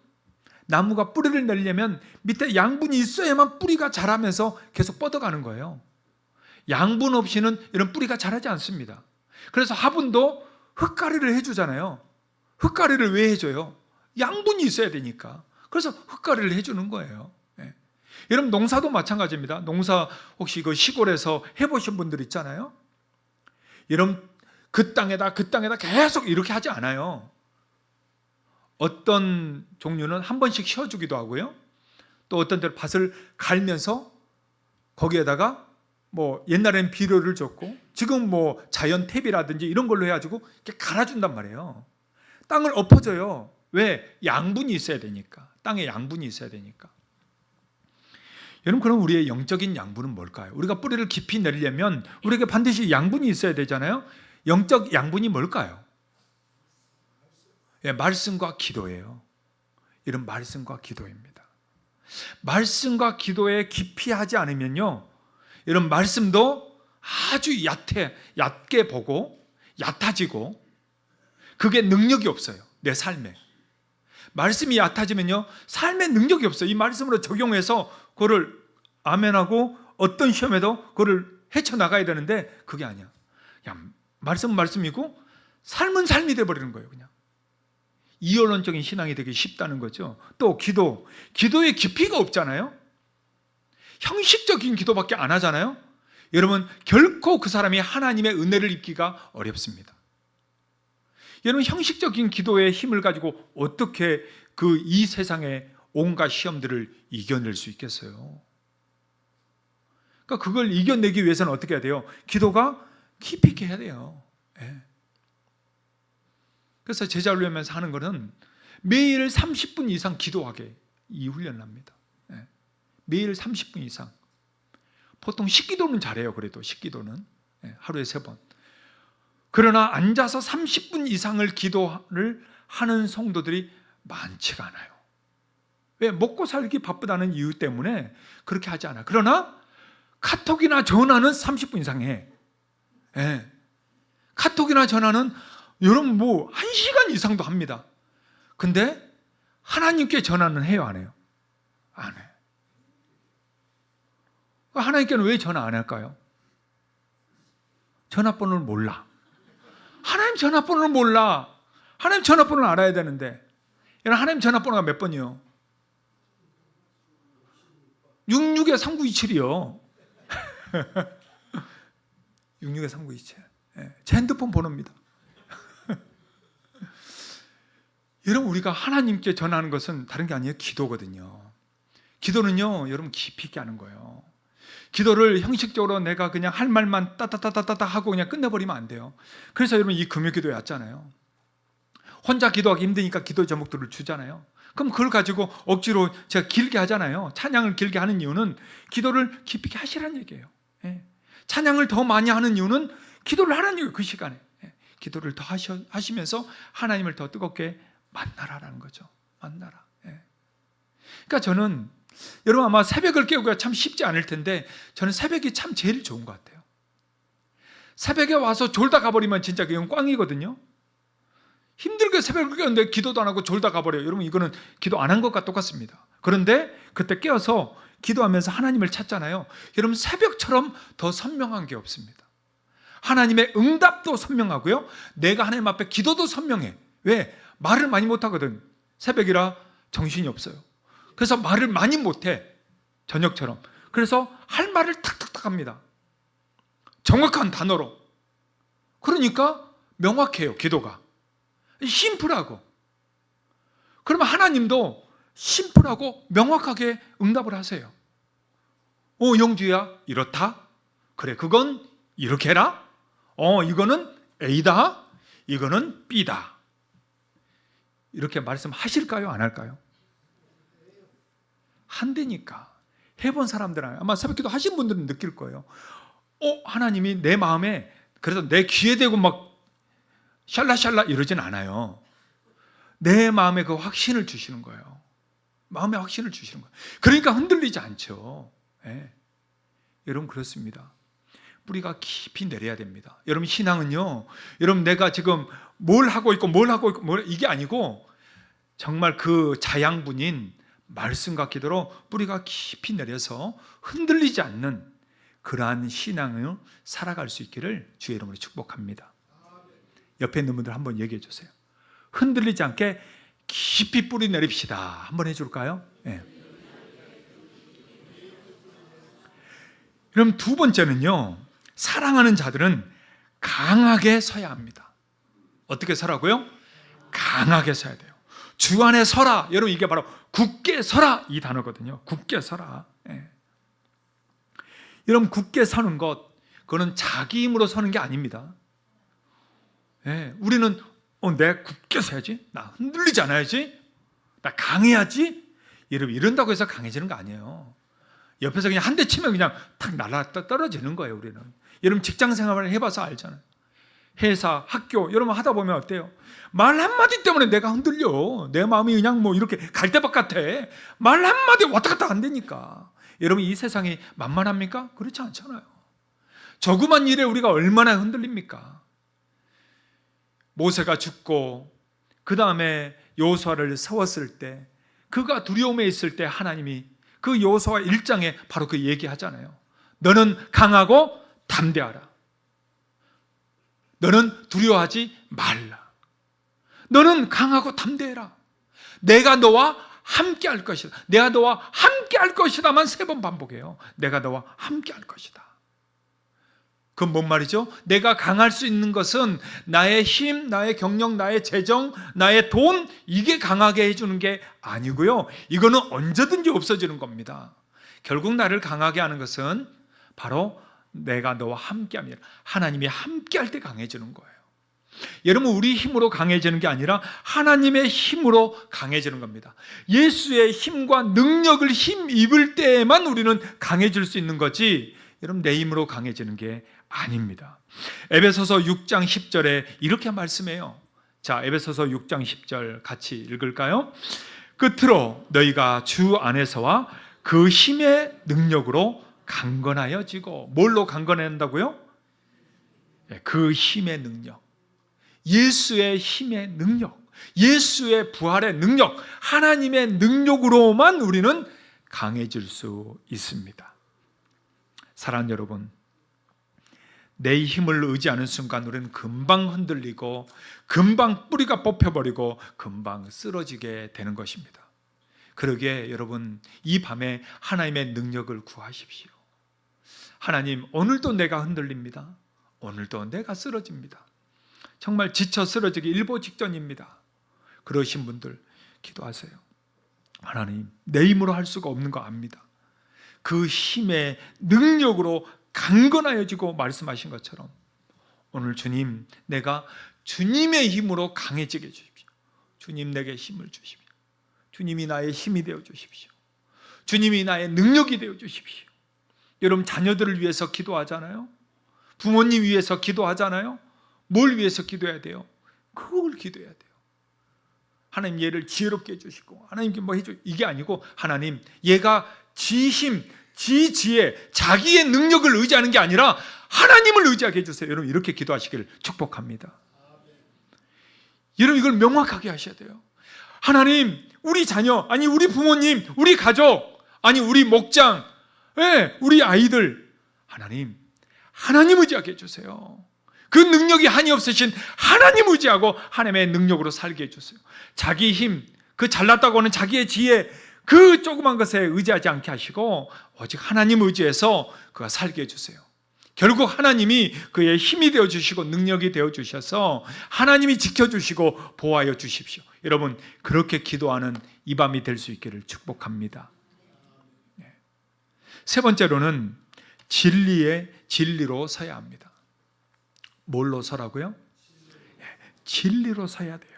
나무가 뿌리를 내려면 밑에 양분이 있어야만 뿌리가 자라면서 계속 뻗어가는 거예요. 양분 없이는 이런 뿌리가 자라지 않습니다. 그래서 화분도 흙가리를 해주잖아요. 흙가리를 왜 해줘요? 양분이 있어야 되니까. 그래서 흙가리를 해주는 거예요. 여러분 농사도 마찬가지입니다. 농사 혹시 그 시골에서 해보신 분들 있잖아요. 여러분 그 땅에다 계속 이렇게 하지 않아요. 어떤 종류는 한 번씩 쉬어주기도 하고요. 또 어떤 때는 밭을 갈면서 거기에다가 뭐 옛날엔 비료를 줬고 지금 뭐 자연 탭이라든지 이런 걸로 해가지고 이렇게 갈아준단 말이에요. 땅을 엎어줘요. 왜? 양분이 있어야 되니까. 땅에 양분이 있어야 되니까. 여러분 그럼 우리의 영적인 양분은 뭘까요? 우리가 뿌리를 깊이 내리려면 우리에게 반드시 양분이 있어야 되잖아요. 영적 양분이 뭘까요? 말씀과 기도예요. 이런 말씀과 기도입니다. 말씀과 기도에 깊이 하지 않으면요, 이런 말씀도 아주 얕게 보고 얕아지고 그게 능력이 없어요. 내 삶에. 말씀이 얕아지면요, 삶에 능력이 없어요. 이 말씀으로 적용해서 그거를 아멘하고 어떤 시험에도 그거를 헤쳐나가야 되는데 그게 아니야. 그냥 말씀은 말씀이고 삶은 삶이 돼버리는 거예요. 그냥 이원론적인 신앙이 되기 쉽다는 거죠. 또 기도에 깊이가 없잖아요. 형식적인 기도밖에 안 하잖아요. 여러분, 결코 그 사람이 하나님의 은혜를 입기가 어렵습니다. 여러분, 형식적인 기도의 힘을 가지고 어떻게 이 세상의 온갖 시험들을 이겨낼 수 있겠어요? 그러니까 그걸 이겨내기 위해서는 어떻게 해야 돼요? 기도가 깊이 있게 해야 돼요. 예. 그래서 제자 훈련하면서 하는 거는 매일 30분 이상 기도하게 이 훈련을 합니다. 예. 매일 30분 이상. 보통 식기도는 잘해요. 그래도 식기도는 하루에 3번. 그러나 앉아서 30분 이상을 기도를 하는 성도들이 많지가 않아요. 왜? 먹고 살기 바쁘다는 이유 때문에 그렇게 하지 않아. 그러나 카톡이나 전화는 30분 이상 해. 예. 카톡이나 전화는 여러분 1시간 이상도 합니다. 근데 하나님께 전화는 해요, 안 해요? 안 해. 하나님께는 왜 전화 안 할까요? 전화번호를 몰라. 하나님 전화번호를 몰라. 하나님 전화번호를 알아야 되는데. 하나님 전화번호가 몇 번이요? 66-3927이요. 66-3927. 제 핸드폰 번호입니다. 여러분, 우리가 하나님께 전하는 것은 다른 게 아니에요. 기도거든요. 기도는요, 여러분, 깊이 있게 하는 거예요. 기도를 형식적으로 내가 그냥 할 말만 따따따따따 하고 그냥 끝내버리면 안 돼요. 그래서 여러분, 이 금요기도에 왔잖아요. 혼자 기도하기 힘드니까 기도 제목들을 주잖아요. 그럼 그걸 가지고 억지로 제가 길게 하잖아요. 찬양을 길게 하는 이유는 기도를 깊이 있게 하시라는 얘기예요. 찬양을 더 많이 하는 이유는 기도를 하라는 얘기예요. 그 시간에 기도를 더 하시면서 하나님을 더 뜨겁게 만나라라는 거죠. 만나라. 그러니까 저는 여러분, 아마 새벽을 깨우기가 참 쉽지 않을 텐데 저는 새벽이 참 제일 좋은 것 같아요. 새벽에 와서 졸다 가버리면 진짜 그건 꽝이거든요. 힘들게 새벽을 깨우는데 기도도 안 하고 졸다 가버려요. 여러분, 이거는 기도 안 한 것과 똑같습니다. 그런데 그때 깨어서 기도하면서 하나님을 찾잖아요. 여러분, 새벽처럼 더 선명한 게 없습니다. 하나님의 응답도 선명하고요, 내가 하나님 앞에 기도도 선명해. 왜? 말을 많이 못하거든. 새벽이라 정신이 없어요. 그래서 말을 많이 못해. 저녁처럼. 그래서 할 말을 탁탁탁 합니다. 정확한 단어로. 그러니까 명확해요, 기도가. 심플하고. 그러면 하나님도 심플하고 명확하게 응답을 하세요. 영주야, 이렇다? 그래, 그건 이렇게 해라? 이거는 A다? 이거는 B다. 이렇게 말씀하실까요? 안 할까요? 한다니까. 해본 사람들은 아마 새벽기도 하신 분들은 느낄 거예요. 하나님이 내 마음에, 그래서 내 귀에 대고 막 샬라샬라 이러진 않아요. 내 마음에 그 확신을 주시는 거예요. 마음의 확신을 주시는 거예요. 그러니까 흔들리지 않죠. 여러분, 그렇습니다. 뿌리가 깊이 내려야 됩니다. 여러분, 신앙은요, 여러분, 내가 지금 뭘 하고 있고 이게 아니고 정말 그 자양분인 말씀과 기도로 뿌리가 깊이 내려서 흔들리지 않는 그러한 신앙을 살아갈 수 있기를 주의 이름으로 축복합니다. 옆에 있는 분들 한번 얘기해 주세요. 흔들리지 않게 깊이 뿌리 내립시다. 한번 해줄까요? 그럼 두 번째는요, 사랑하는 자들은 강하게 서야 합니다. 어떻게 서라고요? 강하게 서야 돼요. 주 안에 서라. 여러분, 이게 바로 굳게 서라, 이 단어거든요. 굳게 서라. 여러분, 굳게 서는 것, 그거는 자기 힘으로 서는 게 아닙니다. 우리는 내가 굳게 서야지, 나 흔들리지 않아야지, 나 강해야지, 여러분, 이런다고 해서 강해지는 거 아니에요. 옆에서 그냥 한 대 치면 그냥 탁 날아 떨어지는 거예요. 우리는. 여러분, 직장 생활을 해봐서 알잖아요. 회사, 학교 여러분 하다 보면 어때요? 말 한마디 때문에 내가 흔들려. 내 마음이 그냥 뭐 이렇게 갈대밭 같아. 말 한마디 왔다 갔다 안 되니까. 여러분 이 세상이 만만합니까? 그렇지 않잖아요. 조그만 일에 우리가 얼마나 흔들립니까? 모세가 죽고 그 다음에 여호수아를 세웠을 때, 그가 두려움에 있을 때 하나님이 그 여호수아 1장에 바로 그 얘기하잖아요. 너는 강하고 담대하라. 너는 두려워하지 말라. 너는 강하고 담대해라. 내가 너와 함께 할 것이다. 내가 너와 함께 할 것이다만 3번 반복해요. 내가 너와 함께 할 것이다. 그건 뭔 말이죠? 내가 강할 수 있는 것은 나의 힘, 나의 경력, 나의 재정, 나의 돈, 이게 강하게 해주는 게 아니고요. 이거는 언제든지 없어지는 겁니다. 결국 나를 강하게 하는 것은 바로 내가 너와 함께합니다. 하나님이 함께할 때 강해지는 거예요. 여러분 우리 힘으로 강해지는 게 아니라 하나님의 힘으로 강해지는 겁니다. 예수의 힘과 능력을 힘입을 때에만 우리는 강해질 수 있는 거지, 여러분 내 힘으로 강해지는 게 아닙니다. 에베소서 6장 10절에 이렇게 말씀해요. 자, 에베소서 6장 10절 같이 읽을까요? 끝으로 너희가 주 안에서와 그 힘의 능력으로 강건하여지고, 뭘로 강건해진다고요? 그 힘의 능력, 예수의 힘의 능력, 예수의 부활의 능력, 하나님의 능력으로만 우리는 강해질 수 있습니다. 사랑하는 여러분, 내 힘을 의지하는 순간 우리는 금방 흔들리고 금방 뿌리가 뽑혀버리고 금방 쓰러지게 되는 것입니다. 그러기에 여러분 이 밤에 하나님의 능력을 구하십시오. 하나님, 오늘도 내가 흔들립니다. 오늘도 내가 쓰러집니다. 정말 지쳐 쓰러지기 일보 직전입니다. 그러신 분들 기도하세요. 하나님, 내 힘으로 할 수가 없는 거 압니다. 그 힘의 능력으로 강건하여지고 말씀하신 것처럼 오늘 주님, 내가 주님의 힘으로 강해지게 해주십시오. 주님 내게 힘을 주십시오. 주님이 나의 힘이 되어 주십시오. 주님이 나의 능력이 되어 주십시오. 여러분 자녀들을 위해서 기도하잖아요. 부모님 위해서 기도하잖아요. 뭘 위해서 기도해야 돼요? 그걸 기도해야 돼요. 하나님 얘를 지혜롭게 해주시고, 하나님께 뭐 해줘, 이게 아니고 하나님 얘가 지 힘, 지 지혜, 자기의 능력을 의지하는 게 아니라 하나님을 의지하게 해주세요. 여러분 이렇게 기도하시기를 축복합니다. 여러분 이걸 명확하게 하셔야 돼요. 하나님, 우리 자녀, 아니 우리 부모님, 우리 가족, 아니 우리 목장, 우리 아이들, 하나님 의지하게 해주세요. 그 능력이 한이 없으신 하나님 의지하고 하나님의 능력으로 살게 해주세요. 자기 힘, 그 잘났다고 하는 자기의 지혜, 그 조그만 것에 의지하지 않게 하시고 오직 하나님 의지해서 그가 살게 해주세요. 결국 하나님이 그의 힘이 되어주시고 능력이 되어주셔서 하나님이 지켜주시고 보호하여 주십시오. 여러분 그렇게 기도하는 이 밤이 될 수 있기를 축복합니다. 세 번째로는 진리로 서야 합니다. 뭘로 서라고요? 진리로 서야 돼요.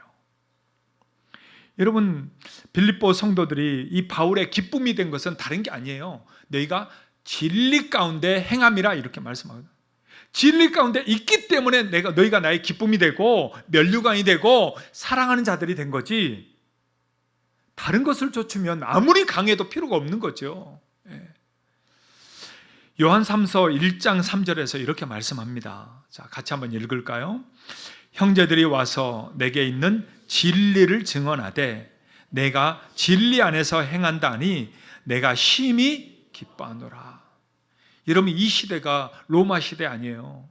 여러분 빌립보 성도들이 이 바울의 기쁨이 된 것은 다른 게 아니에요. 너희가 진리 가운데 행함이라 이렇게 말씀하거든요. 진리 가운데 있기 때문에 너희가 나의 기쁨이 되고 면류관이 되고 사랑하는 자들이 된 거지, 다른 것을 좇으면 아무리 강해도 필요가 없는 거죠. 요한 3서 1장 3절에서 이렇게 말씀합니다. 자, 같이 한번 읽을까요? 형제들이 와서 내게 있는 진리를 증언하되 내가 진리 안에서 행한다 하니 내가 심히 기뻐하노라. 여러분 이 시대가 로마 시대 아니에요.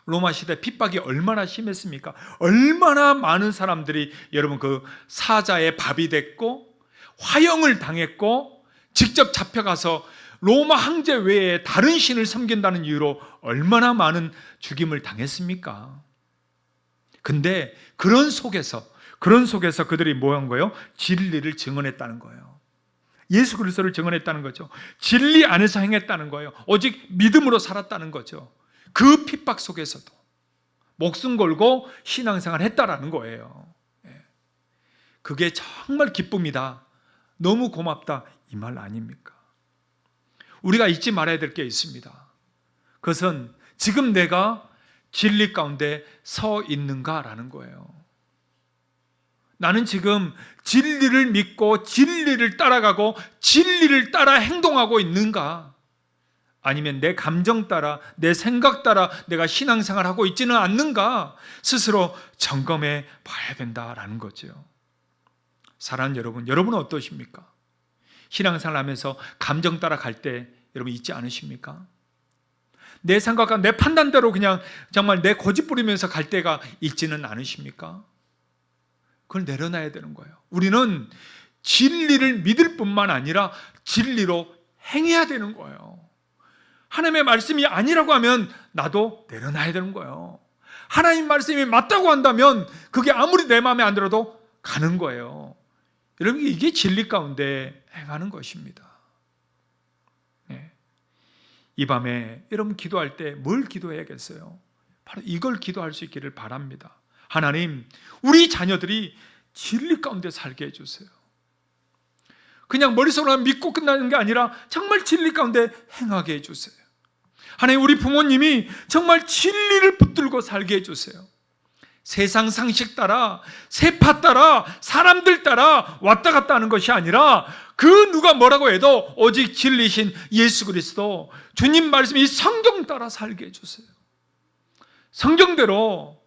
로마 시대 핍박이 얼마나 심했습니까? 얼마나 많은 사람들이 여러분 그 사자의 밥이 됐고 화형을 당했고 직접 잡혀가서 로마 황제 외에 다른 신을 섬긴다는 이유로 얼마나 많은 죽임을 당했습니까? 근데 그런 속에서 그들이 뭐 한 거예요? 진리를 증언했다는 거예요. 예수 그리스도를 증언했다는 거죠. 진리 안에서 행했다는 거예요. 오직 믿음으로 살았다는 거죠. 그 핍박 속에서도 목숨 걸고 신앙생활을 했다라는 거예요. 그게 정말 기쁨이다, 너무 고맙다, 이 말 아닙니까? 우리가 잊지 말아야 될 게 있습니다. 그것은 지금 내가 진리 가운데 서 있는가라는 거예요. 나는 지금 진리를 믿고 진리를 따라가고 진리를 따라 행동하고 있는가? 아니면 내 감정 따라, 내 생각 따라 내가 신앙생활하고 있지는 않는가? 스스로 점검해 봐야 된다라는 거죠. 사랑하는 여러분, 여러분은 어떠십니까? 신앙생활 하면서 감정 따라 갈 때 여러분 있지 않으십니까? 내 생각과 내 판단대로 그냥 정말 내 고집 부리면서 갈 때가 있지는 않으십니까? 그걸 내려놔야 되는 거예요. 우리는 진리를 믿을 뿐만 아니라 진리로 행해야 되는 거예요. 하나님의 말씀이 아니라고 하면 나도 내려놔야 되는 거예요. 하나님 말씀이 맞다고 한다면 그게 아무리 내 마음에 안 들어도 가는 거예요. 여러분, 이게 진리 가운데 행하는 것입니다. 네. 이 밤에 여러분 기도할 때 뭘 기도해야겠어요? 바로 이걸 기도할 수 있기를 바랍니다. 하나님, 우리 자녀들이 진리 가운데 살게 해주세요. 그냥 머릿속으로 믿고 끝나는 게 아니라 정말 진리 가운데 행하게 해주세요. 하나님, 우리 부모님이 정말 진리를 붙들고 살게 해주세요. 세상 상식 따라, 세파 따라, 사람들 따라 왔다 갔다 하는 것이 아니라 그 누가 뭐라고 해도 오직 진리신 예수 그리스도, 주님 말씀이 성경 따라 살게 해주세요. 성경대로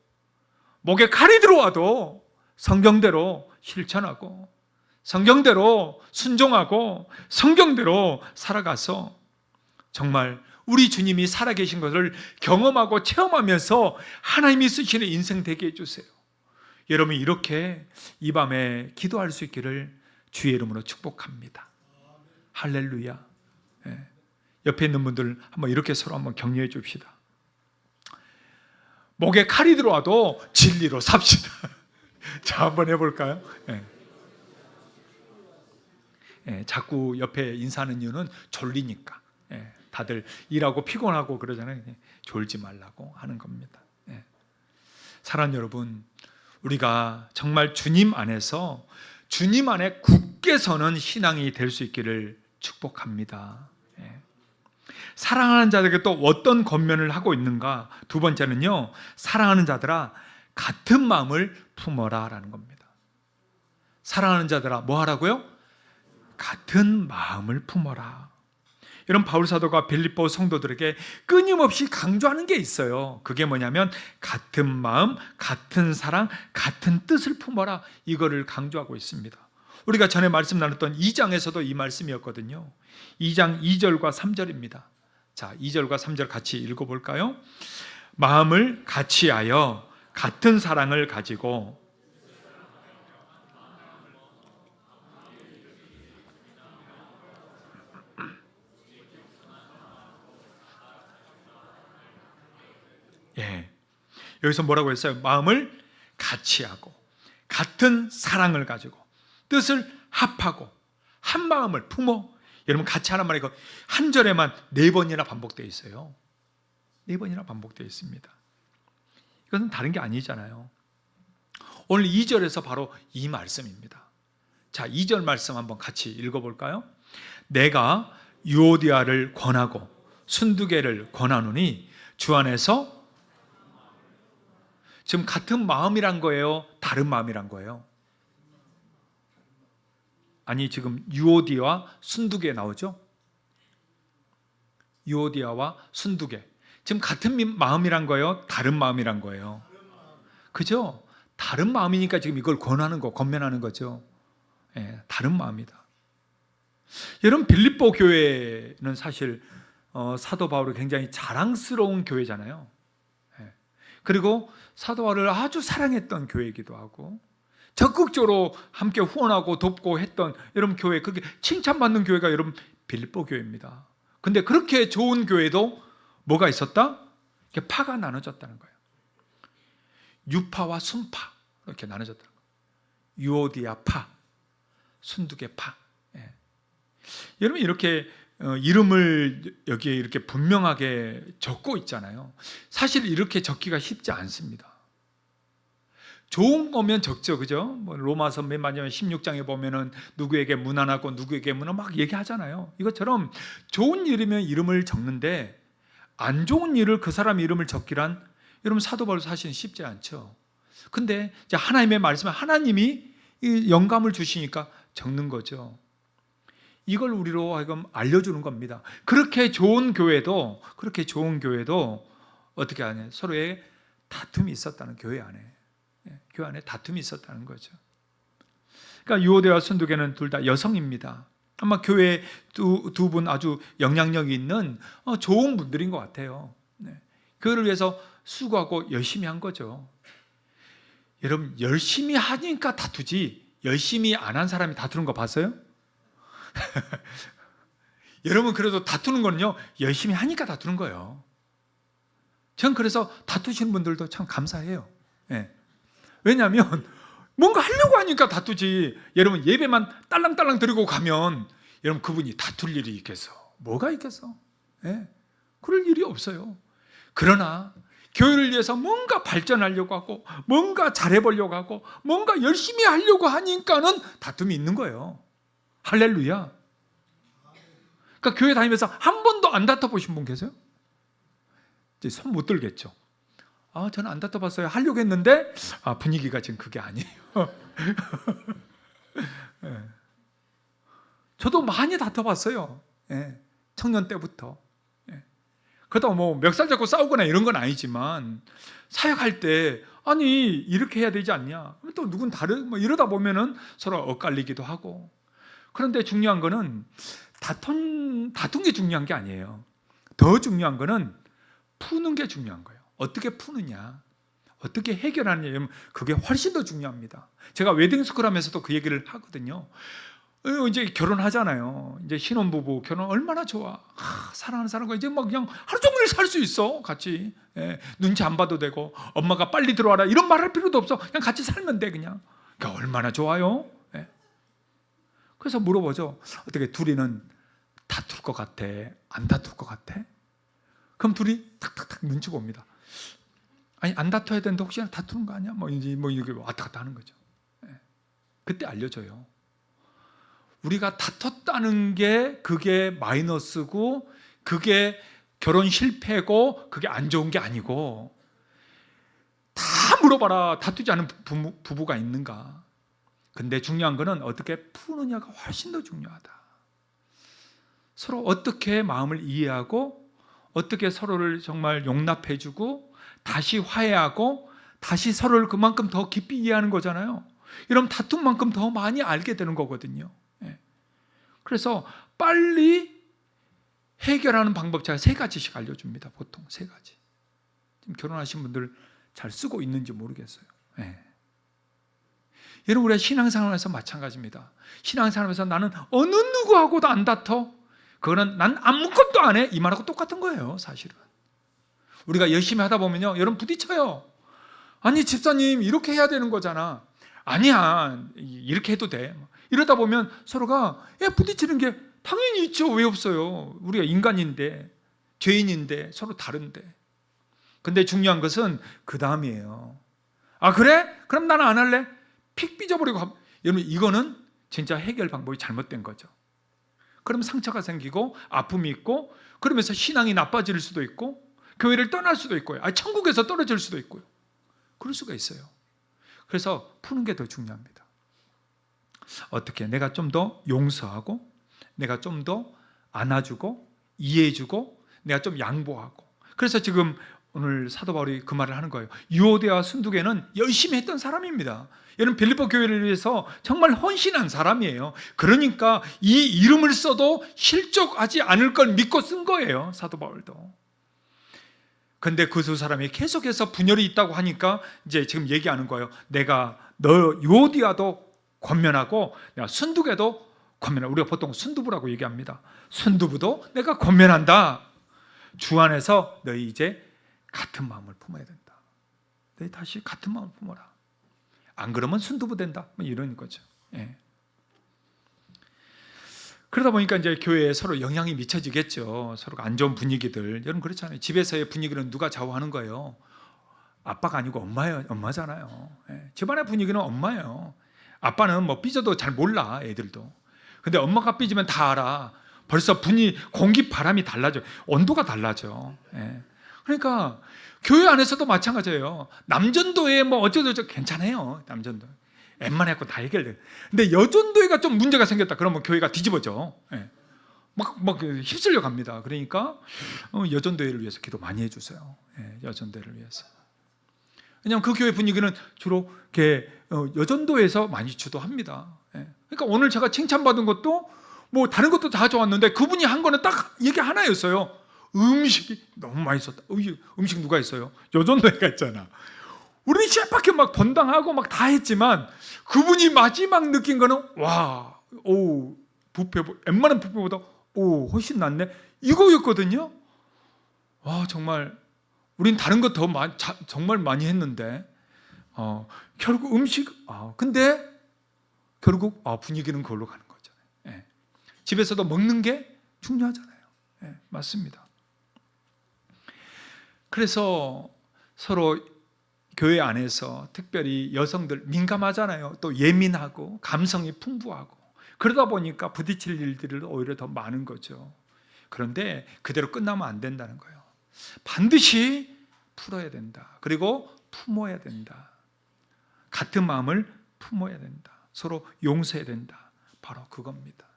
목에 칼이 들어와도 성경대로 실천하고 성경대로 순종하고 성경대로 살아가서 정말 우리 주님이 살아계신 것을 경험하고 체험하면서 하나님이 쓰시는 인생 되게 해주세요. 여러분이 이렇게 이 밤에 기도할 수 있기를 주의 이름으로 축복합니다. 할렐루야. 예. 옆에 있는 분들 한번 이렇게 서로 한번 격려해 줍시다. 목에 칼이 들어와도 진리로 삽시다. 자, 한번 해볼까요? 예. 예, 자꾸 옆에 인사하는 이유는 졸리니까. 예, 다들 일하고 피곤하고 그러잖아요. 졸지 말라고 하는 겁니다. 예. 사랑하는 여러분, 우리가 정말 주님 안에서 주님 안에 굳게 서는 신앙이 될 수 있기를 축복합니다. 예. 사랑하는 자들에게 또 어떤 권면을 하고 있는가? 두 번째는요, 사랑하는 자들아 같은 마음을 품어라 라는 겁니다. 사랑하는 자들아 뭐 하라고요? 같은 마음을 품어라. 이런 바울 사도가 빌립보 성도들에게 끊임없이 강조하는 게 있어요. 그게 뭐냐면 같은 마음, 같은 사랑, 같은 뜻을 품어라. 이거를 강조하고 있습니다. 우리가 전에 말씀 나눴던 2장에서도 이 말씀이었거든요. 2장 2절과 3절입니다. 자, 2절과 3절 같이 읽어볼까요? 마음을 같이하여 같은 사랑을 가지고 예. 여기서 뭐라고 했어요? 마음을 같이하고 같은 사랑을 가지고 뜻을 합하고 한 마음을 품어. 여러분, 같이 하는 말이 한 절에만 4번이나 반복되어 있어요. 4번이나 반복되어 있습니다. 이것은 다른 게 아니잖아요. 오늘 2절에서 바로 이 말씀입니다. 자, 2절 말씀 한번 같이 읽어볼까요? 내가 유오디아를 권하고 순두개를 권하노니 주 안에서, 지금 같은 마음이란 거예요? 다른 마음이란 거예요? 아니, 지금 유오디아와 순두개 나오죠? 유오디아와 순두개, 지금 같은 마음이란 거예요? 다른 마음이란 거예요? 그죠? 다른 마음이니까 지금 이걸 권하는 거, 권면하는 거죠. 예, 다른 마음이다. 여러분, 빌립보 교회는 사실 사도 바울이 굉장히 자랑스러운 교회잖아요. 예. 그리고 사도 바울을 아주 사랑했던 교회이기도 하고 적극적으로 함께 후원하고 돕고 했던 여러분 교회, 그게 칭찬받는 교회가 여러분 빌립보 교회입니다. 근데 그렇게 좋은 교회도 뭐가 있었다? 이렇게 파가 나눠졌다는 거예요. 유파와 순파 이렇게 나눠졌다는 거예요. 유오디아 파, 순두개 파. 예. 여러분, 이렇게 이름을 여기에 이렇게 분명하게 적고 있잖아요. 사실 이렇게 적기가 쉽지 않습니다. 좋은 거면 적죠, 그죠? 뭐 로마서 맨 마지막 16장에 보면은 누구에게 무난하고 누구에게 무난 막 얘기하잖아요. 이것처럼 좋은 일이면 이름을 적는데 안 좋은 일을 그 사람 이름을 적기란 여러분 사도 바울 사실은 쉽지 않죠. 근데 이제 하나님의 말씀에 하나님이 이 영감을 주시니까 적는 거죠. 이걸 우리로 하여금 알려주는 겁니다. 그렇게 좋은 교회도 어떻게 하냐? 서로의 다툼이 있었다는, 교회 안에 다툼이 있었다는 거죠. 그러니까 유오데와 순두계는 둘 다 여성입니다. 아마 교회 두 분 아주 영향력이 있는 좋은 분들인 것 같아요. 교회를 위해서 수고하고 열심히 한 거죠. 여러분, 열심히 하니까 다투지 열심히 안 한 사람이 다투는 거 봤어요? 여러분, 그래도 다투는 거는요, 열심히 하니까 다투는 거예요. 전 그래서 다투시는 분들도 참 감사해요. 왜냐하면 뭔가 하려고 하니까 다투지. 여러분, 예배만 딸랑딸랑 드리고 가면 여러분, 그분이 다툴 일이 있겠어? 뭐가 있겠어? 그럴 일이 없어요. 그러나 교회를 위해서 뭔가 발전하려고 하고 뭔가 잘해보려고 하고 뭔가 열심히 하려고 하니까는 다툼이 있는 거예요. 할렐루야. 그러니까 교회 다니면서 한 번도 안 다퉈보신 분 계세요? 이제 손 못 들겠죠. 저는 안 다퉈봤어요. 하려고 했는데 분위기가 지금 그게 아니에요. 저도 많이 다퉈봤어요. 청년 때부터. 그렇다고 뭐 멱살 잡고 싸우거나 이런 건 아니지만 사역할 때 아니 이렇게 해야 되지 않냐, 또 누군 뭐 이러다 보면은 서로 엇갈리기도 하고. 그런데 중요한 거는 다툰 게 중요한 게 아니에요. 더 중요한 거는 푸는 게 중요한 거예요. 어떻게 푸느냐, 어떻게 해결하느냐, 그게 훨씬 더 중요합니다. 제가 웨딩스쿨 하면서도 그 얘기를 하거든요. 이제 결혼하잖아요. 이제 신혼부부 결혼 얼마나 좋아. 사랑하는 사람과 이제 막 그냥 하루 종일 살 수 있어, 같이. 눈치 안 봐도 되고, 엄마가 빨리 들어와라 이런 말 할 필요도 없어. 그냥 같이 살면 돼, 그냥. 그러니까 얼마나 좋아요. 그래서 물어보죠. 어떻게 둘이는 다툴 것 같아? 안 다툴 것 같아? 그럼 둘이 탁탁탁 눈치 봅니다. 아니, 안 다퉈야 되는데 혹시나 다투는 거 아니야? 뭐 이렇게 왔다 갔다 하는 거죠. 그때 알려줘요. 우리가 다퉜다는 게 그게 마이너스고, 그게 결혼 실패고, 그게 안 좋은 게 아니고, 다 물어봐라. 다투지 않은 부부가 있는가? 근데 중요한 거는 어떻게 푸느냐가 훨씬 더 중요하다. 서로 어떻게 마음을 이해하고, 어떻게 서로를 정말 용납해주고, 다시 화해하고, 다시 서로를 그만큼 더 깊이 이해하는 거잖아요. 이러면 다툼만큼 더 많이 알게 되는 거거든요. 그래서 빨리 해결하는 방법 제가 3가지씩 알려줍니다. 보통 3가지. 지금 결혼하신 분들 잘 쓰고 있는지 모르겠어요. 여러분, 우리가 신앙생활에서 마찬가지입니다. 신앙생활에서 나는 어느 누구하고도 안 다퉈, 그거는 난 아무것도 안 해, 이 말하고 똑같은 거예요. 사실은 우리가 열심히 하다 보면요, 여러분 부딪혀요. 아니 집사님 이렇게 해야 되는 거잖아. 아니야, 이렇게 해도 돼. 이러다 보면 서로가 부딪히는 게 당연히 있죠. 왜 없어요? 우리가 인간인데, 죄인인데, 서로 다른데. 근데 중요한 것은 그 다음이에요. 그래? 그럼 나는 안 할래? 픽 삐져버리고. 여러분, 이거는 진짜 해결 방법이 잘못된 거죠. 그러면 상처가 생기고 아픔이 있고, 그러면서 신앙이 나빠질 수도 있고, 교회를 떠날 수도 있고요. 천국에서 떨어질 수도 있고요. 그럴 수가 있어요. 그래서 푸는 게 더 중요합니다. 어떻게 내가 좀 더 용서하고, 내가 좀 더 안아주고, 이해해주고, 내가 좀 양보하고. 그래서 지금 오늘 사도 바울이 그 말을 하는 거예요. 유오데와 순두계는 열심히 했던 사람입니다. 얘는 빌립보 교회를 위해서 정말 헌신한 사람이에요. 그러니까 이 이름을 써도 실족하지 않을 걸 믿고 쓴 거예요, 사도 바울도. 근데 그 두 사람이 계속해서 분열이 있다고 하니까 이제 지금 얘기하는 거예요. 내가 너 유오디아도 권면하고, 내가 순두계도 권면하고. 우리가 보통 순두부라고 얘기합니다. 순두부도 내가 권면한다. 주 안에서 너희 이제 같은 마음을 품어야 된다. 너희 다시 같은 마음을 품어라. 안 그러면 순두부 된다. 뭐 이런 거죠. 그러다 보니까 이제 교회에 서로 영향이 미쳐지겠죠. 서로가 안 좋은 분위기들. 여러분 그렇잖아요. 집에서의 분위기는 누가 좌우하는 거예요? 아빠가 아니고 엄마잖아요. 집안의 분위기는 엄마예요. 아빠는 뭐 삐져도 잘 몰라, 애들도. 근데 엄마가 삐지면 다 알아. 벌써 공기 바람이 달라져. 온도가 달라져. 그러니까 교회 안에서도 마찬가지예요. 남전도회 뭐 어쩌고저쩌고 괜찮아요. 남전도 웬만해갖고 다 해결돼요. 근데 여전도회가 좀 문제가 생겼다 그러면 교회가 뒤집어져. 예. 막 휩쓸려 갑니다. 그러니까 여전도회를 위해서 기도 많이 해주세요. 예, 여전도회를 위해서. 왜냐하면 그 교회 분위기는 주로 이렇게 여전도에서 많이 주도합니다. 예. 그러니까 오늘 제가 칭찬받은 것도 뭐 다른 것도 다 좋았는데 그분이 한 거는 딱 얘기 하나였어요. 음식이 너무 맛있었다. 음식 누가 했어요? 여전도회가 했잖아. 우리 셰프밖에 막 번당하고 막 다 했지만 그분이 마지막 느낀 거는 뷔페 웬만한 뷔페보다 훨씬 낫네 이거였거든요. 와 정말 우린 다른 거 더 정말 많이 했는데 결국 음식 근데 결국 분위기는 그걸로 가는 거잖아요. 예. 집에서도 먹는 게 중요하잖아요. 예, 맞습니다. 그래서 서로 교회 안에서 특별히 여성들 민감하잖아요. 또 예민하고 감성이 풍부하고 그러다 보니까 부딪힐 일들이 오히려 더 많은 거죠. 그런데 그대로 끝나면 안 된다는 거예요. 반드시 풀어야 된다. 그리고 품어야 된다. 같은 마음을 품어야 된다. 서로 용서해야 된다. 바로 그겁니다.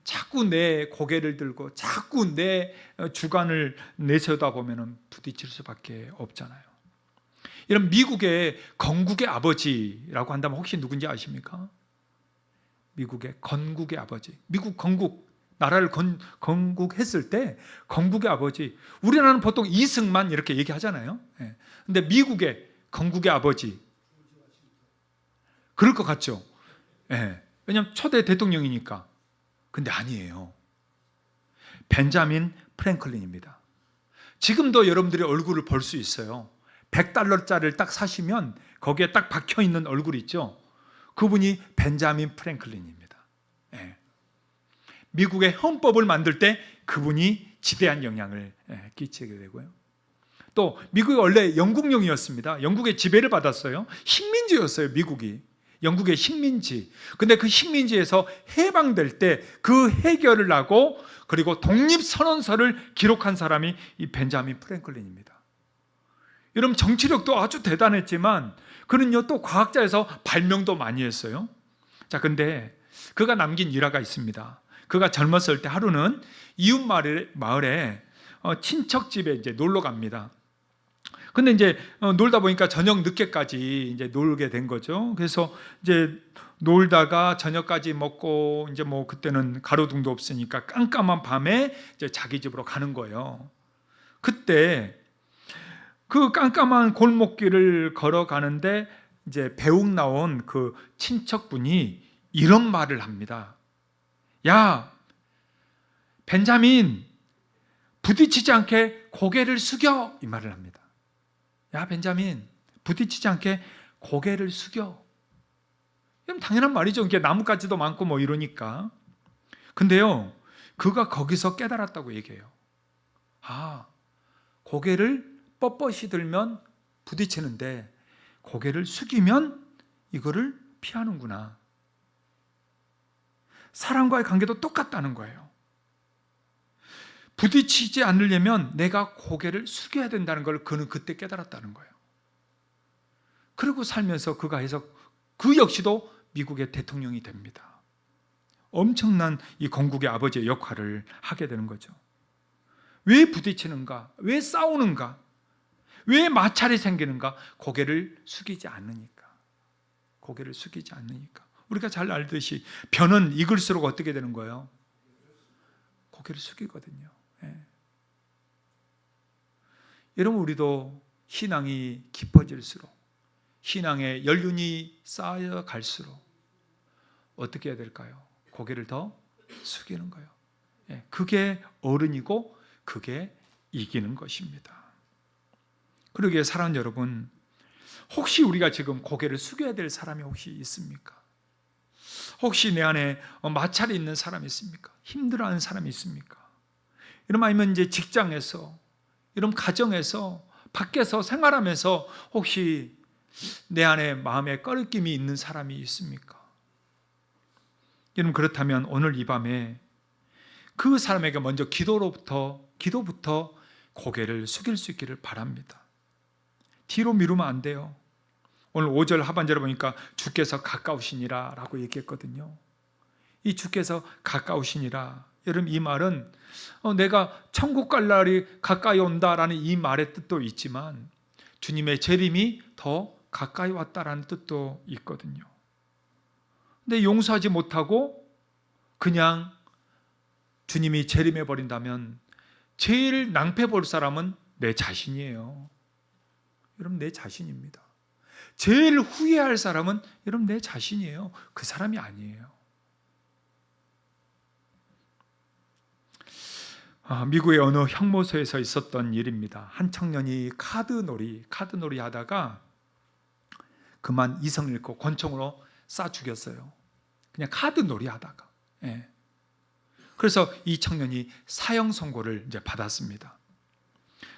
자꾸 내 고개를 들고 자꾸 내 주관을 내세우다 보면 부딪힐 수밖에 없잖아요. 이런 미국의 건국의 아버지라고 한다면 혹시 누군지 아십니까? 미국의 건국의 아버지. 미국 건국, 나라를 건국했을 때 건국의 아버지. 우리나라는 보통 이승만 이렇게 얘기하잖아요. 근데 미국의 건국의 아버지. 그럴 것 같죠? 왜냐하면 초대 대통령이니까. 근데 아니에요. 벤자민 프랭클린입니다. 지금도 여러분들이 얼굴을 볼 수 있어요. $100짜리를 딱 사시면 거기에 딱 박혀있는 얼굴 있죠. 그분이 벤자민 프랭클린입니다. 미국의 헌법을 만들 때 그분이 지대한 영향을 끼치게 되고요. 또 미국이 원래 영국령이었습니다. 영국의 지배를 받았어요. 식민지였어요. 미국이. 영국의 식민지. 근데 그 식민지에서 해방될 때 그 해결을 하고 그리고 독립선언서를 기록한 사람이 이 벤자민 프랭클린입니다. 여러분 정치력도 아주 대단했지만 그는요 또 과학자에서 발명도 많이 했어요. 자, 근데 그가 남긴 일화가 있습니다. 그가 젊었을 때 하루는 이웃 마을에 친척 집에 이제 놀러 갑니다. 근데 이제 놀다 보니까 저녁 늦게까지 이제 놀게 된 거죠. 그래서 이제 놀다가 저녁까지 먹고 이제 뭐 그때는 가로등도 없으니까 깜깜한 밤에 이제 자기 집으로 가는 거예요. 그때 그 깜깜한 골목길을 걸어가는데 이제 배웅 나온 그 친척분이 이런 말을 합니다. 야, 벤자민, 부딪히지 않게 고개를 숙여. 이 말을 합니다. 야, 벤자민, 부딪히지 않게 고개를 숙여. 이건 당연한 말이죠. 이게 나뭇가지도 많고 뭐 이러니까. 근데요, 그가 거기서 깨달았다고 얘기해요. 고개를 뻣뻣이 들면 부딪히는데 고개를 숙이면 이거를 피하는구나. 사람과의 관계도 똑같다는 거예요. 부딪히지 않으려면 내가 고개를 숙여야 된다는 걸 그는 그때 깨달았다는 거예요. 그리고 살면서 그가 해서 그 역시도 미국의 대통령이 됩니다. 엄청난 이 건국의 아버지의 역할을 하게 되는 거죠. 왜 부딪히는가? 왜 싸우는가? 왜 마찰이 생기는가? 고개를 숙이지 않으니까. 고개를 숙이지 않으니까. 우리가 잘 알듯이 변은 익을수록 어떻게 되는 거예요? 고개를 숙이거든요. 여러분, 우리도 신앙이 깊어질수록 신앙의 연륜이 쌓여갈수록 어떻게 해야 될까요? 고개를 더 숙이는 거예요. 그게 어른이고 그게 이기는 것입니다. 그러기에 사랑하는 여러분, 혹시 우리가 지금 고개를 숙여야 될 사람이 혹시 있습니까? 혹시 내 안에 마찰이 있는 사람이 있습니까? 힘들어하는 사람이 있습니까? 이러면 아니면 이제 직장에서, 이런 가정에서, 밖에서 생활하면서 혹시 내 안에 마음에 꺼리낌이 있는 사람이 있습니까? 여러분, 그렇다면 오늘 이 밤에 그 사람에게 먼저 기도부터 고개를 숙일 수 있기를 바랍니다. 뒤로 미루면 안 돼요. 오늘 5절 하반절에 보니까 주께서 가까우시니라 라고 얘기했거든요. 이 주께서 가까우시니라, 여러분 이 말은 내가 천국 갈 날이 가까이 온다라는 이 말의 뜻도 있지만 주님의 재림이 더 가까이 왔다라는 뜻도 있거든요. 근데 용서하지 못하고 그냥 주님이 재림해 버린다면 제일 낭패 볼 사람은 내 자신이에요. 여러분, 내 자신입니다. 제일 후회할 사람은 여러분 내 자신이에요. 그 사람이 아니에요. 미국의 어느 형무소에서 있었던 일입니다. 한 청년이 카드놀이 하다가 그만 이성 잃고 권총으로 쏴 죽였어요. 그냥 카드놀이 하다가. 예. 그래서 이 청년이 사형 선고를 이제 받았습니다.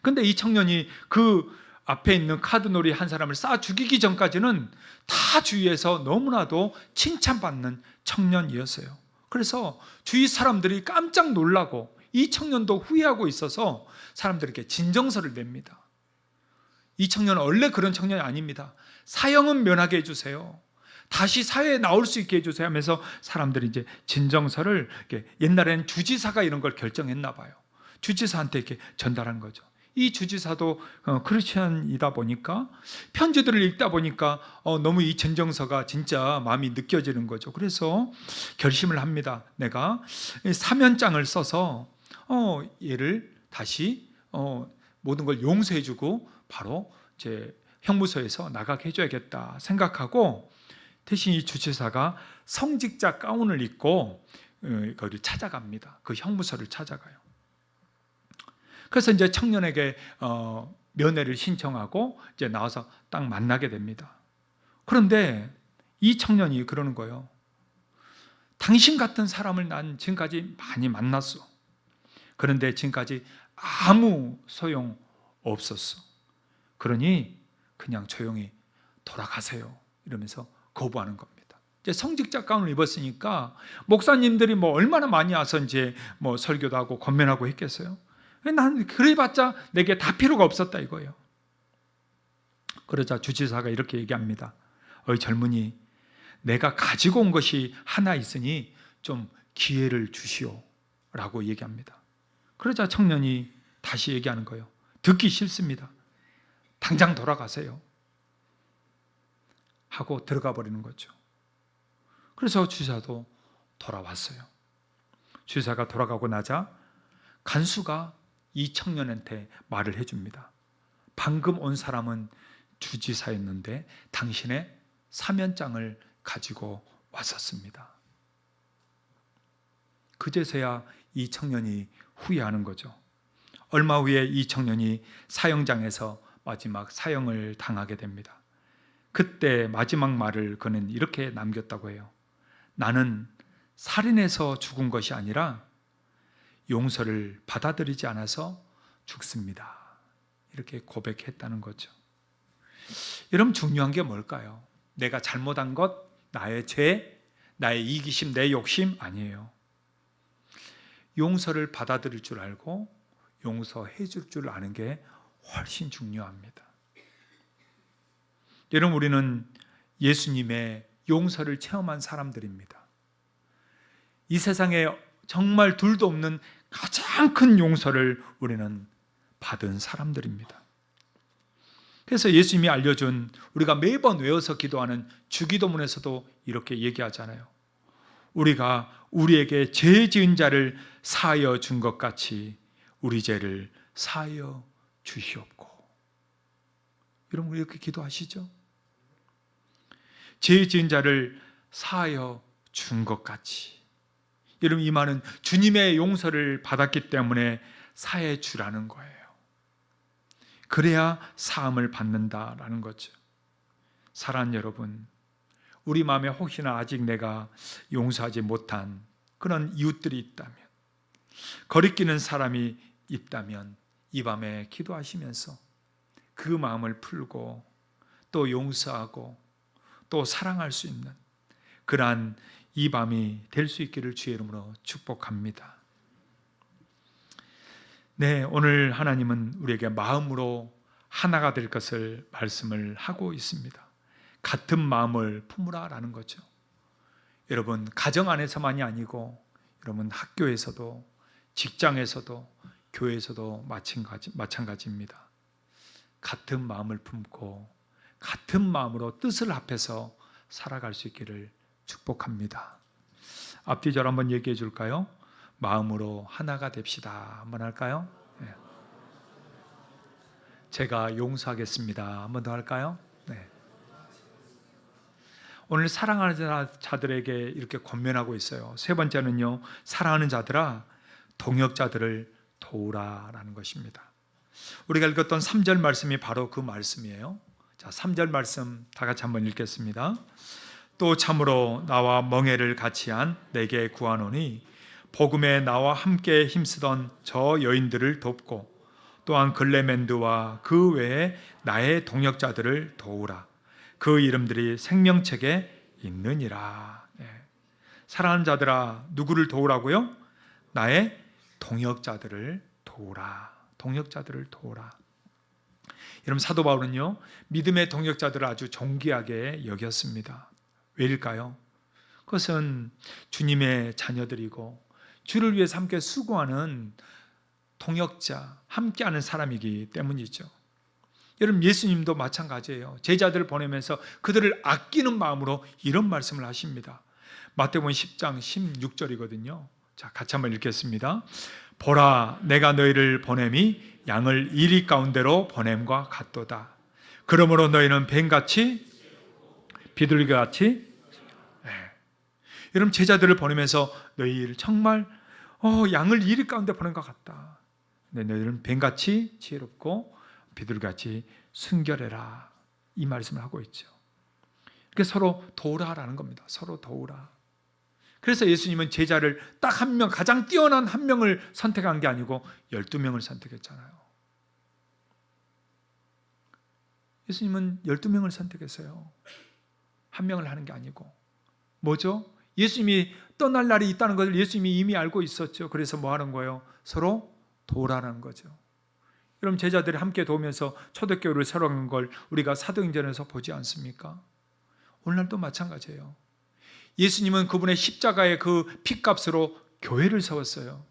근데 이 청년이 그 앞에 있는 카드놀이 한 사람을 쏴 죽이기 전까지는 다 주위에서 너무나도 칭찬받는 청년이었어요. 그래서 주위 사람들이 깜짝 놀라고 이 청년도 후회하고 있어서 사람들에게 진정서를 냅니다. 이 청년은 원래 그런 청년이 아닙니다. 사형은 면하게 해주세요. 다시 사회에 나올 수 있게 해주세요 하면서 사람들이 이제 진정서를, 옛날에는 주지사가 이런 걸 결정했나 봐요. 주지사한테 이렇게 전달한 거죠. 이 주지사도 크리스천이다 보니까 편지들을 읽다 보니까 너무 이 진정서가 진짜 마음이 느껴지는 거죠. 그래서 결심을 합니다. 내가 사면장을 써서 얘를 다시 모든 걸 용서해주고 바로 제 형무소에서 나가게 해줘야겠다 생각하고, 대신 이 주지사가 성직자 가운을 입고 거기를 찾아갑니다. 그 형무소를 찾아가요. 그래서 이제 청년에게 면회를 신청하고 이제 나와서 딱 만나게 됩니다. 그런데 이 청년이 그러는 거예요. 당신 같은 사람을 난 지금까지 많이 만났어. 그런데 지금까지 아무 소용 없었어. 그러니 그냥 조용히 돌아가세요. 이러면서 거부하는 겁니다. 이제 성직자 가운을 입었으니까 목사님들이 뭐 얼마나 많이 와서 이제 뭐 설교도 하고 권면하고 했겠어요. 난 그래봤자 내게 다 필요가 없었다 이거예요. 그러자 주지사가 이렇게 얘기합니다. 어이 젊은이, 내가 가지고 온 것이 하나 있으니 좀 기회를 주시오 라고 얘기합니다. 그러자 청년이 다시 얘기하는 거예요. 듣기 싫습니다. 당장 돌아가세요 하고 들어가 버리는 거죠. 그래서 주지사도 돌아왔어요. 주지사가 돌아가고 나자 간수가 이 청년한테 말을 해줍니다. 방금 온 사람은 주지사였는데 당신의 사면장을 가지고 왔었습니다. 그제서야 이 청년이 후회하는 거죠. 얼마 후에 이 청년이 사형장에서 마지막 사형을 당하게 됩니다. 그때 마지막 말을 그는 이렇게 남겼다고 해요. 나는 살인해서 죽은 것이 아니라 용서를 받아들이지 않아서 죽습니다. 이렇게 고백했다는 거죠. 여러분, 중요한 게 뭘까요? 내가 잘못한 것, 나의 죄, 나의 이기심, 내 욕심 아니에요. 용서를 받아들일 줄 알고 용서해 줄 줄 아는 게 훨씬 중요합니다. 여러분, 우리는 예수님의 용서를 체험한 사람들입니다. 이 세상에 정말 둘도 없는 가장 큰 용서를 우리는 받은 사람들입니다. 그래서 예수님이 알려준 우리가 매번 외워서 기도하는 주기도문에서도 이렇게 얘기하잖아요. 우리가 우리에게 죄 지은 자를 사하여 준 것 같이 우리 죄를 사하여 주시옵고. 여러분, 우리 이렇게 기도하시죠? 죄 지은 자를 사하여 준 것 같이. 여러분, 이 말은 주님의 용서를 받았기 때문에 사해 주라는 거예요. 그래야 사함을 받는다라는 거죠. 사랑하는 여러분, 우리 마음에 혹시나 아직 내가 용서하지 못한 그런 이웃들이 있다면, 거리끼는 사람이 있다면 이 밤에 기도하시면서 그 마음을 풀고 또 용서하고 또 사랑할 수 있는 그러한 이 밤이 될 수 있기를 주의 이름으로 축복합니다. 네, 오늘 하나님은 우리에게 마음으로 하나가 될 것을 말씀을 하고 있습니다. 같은 마음을 품으라라는 거죠. 여러분, 가정 안에서만이 아니고 여러분 학교에서도 직장에서도 교회에서도 마찬가지입니다. 같은 마음을 품고 같은 마음으로 뜻을 합해서 살아갈 수 있기를 축복합니다. 앞뒤절 한번 얘기해 줄까요? 마음으로 하나가 됩시다. 한번 할까요? 네. 제가 용서하겠습니다. 한번 더 할까요? 네. 오늘 사랑하는 자들에게 이렇게 권면하고 있어요. 세 번째는요, 사랑하는 자들아 동역자들을 도우라라는 것입니다. 우리가 읽었던 3절 말씀이 바로 그 말씀이에요. 자, 3절 말씀 다 같이 한번 읽겠습니다. 또 참으로 나와 멍에를 같이 한 내게 구하노니 복음에 나와 함께 힘쓰던 저 여인들을 돕고 또한 글레멘드와 그 외에 나의 동역자들을 도우라. 그 이름들이 생명책에 있느니라. 사랑하는 자들아, 누구를 도우라고요? 나의 동역자들을 도우라. 동역자들을 도우라. 여러분, 사도 바울은요, 믿음의 동역자들을 아주 존귀하게 여겼습니다. 왜일까요? 그것은 주님의 자녀들이고 주를 위해서 함께 수고하는 동역자, 함께하는 사람이기 때문이죠. 여러분, 예수님도 마찬가지예요. 제자들을 보내면서 그들을 아끼는 마음으로 이런 말씀을 하십니다. 마태복음 10장 16절이거든요. 자, 같이 한번 읽겠습니다. 보라, 내가 너희를 보냄이 양을 이리 가운데로 보냄과 같도다. 그러므로 너희는 뱀같이 비둘기같이. 여러분, 제자들을 보내면서 너희를 정말 양을 이리 가운데 보낸 것 같다. 너희는 뱀같이 지혜롭고 비둘기같이 순결해라. 이 말씀을 하고 있죠. 그러니까 서로 도우라라는 겁니다. 서로 도우라. 그래서 예수님은 제자를 딱 한 명, 가장 뛰어난 한 명을 선택한 게 아니고 12명을 선택했잖아요. 예수님은 12명을 선택했어요. 한 명을 하는 게 아니고. 뭐죠? 예수님이 떠날 날이 있다는 것을 예수님이 이미 알고 있었죠. 그래서 뭐 하는 거예요? 서로 도우라는 거죠. 여러분, 제자들이 함께 도우면서 초대교회를 세워간 걸 우리가 사도행전에서 보지 않습니까? 오늘날도 마찬가지예요. 예수님은 그분의 십자가의 그 피값으로 교회를 세웠어요.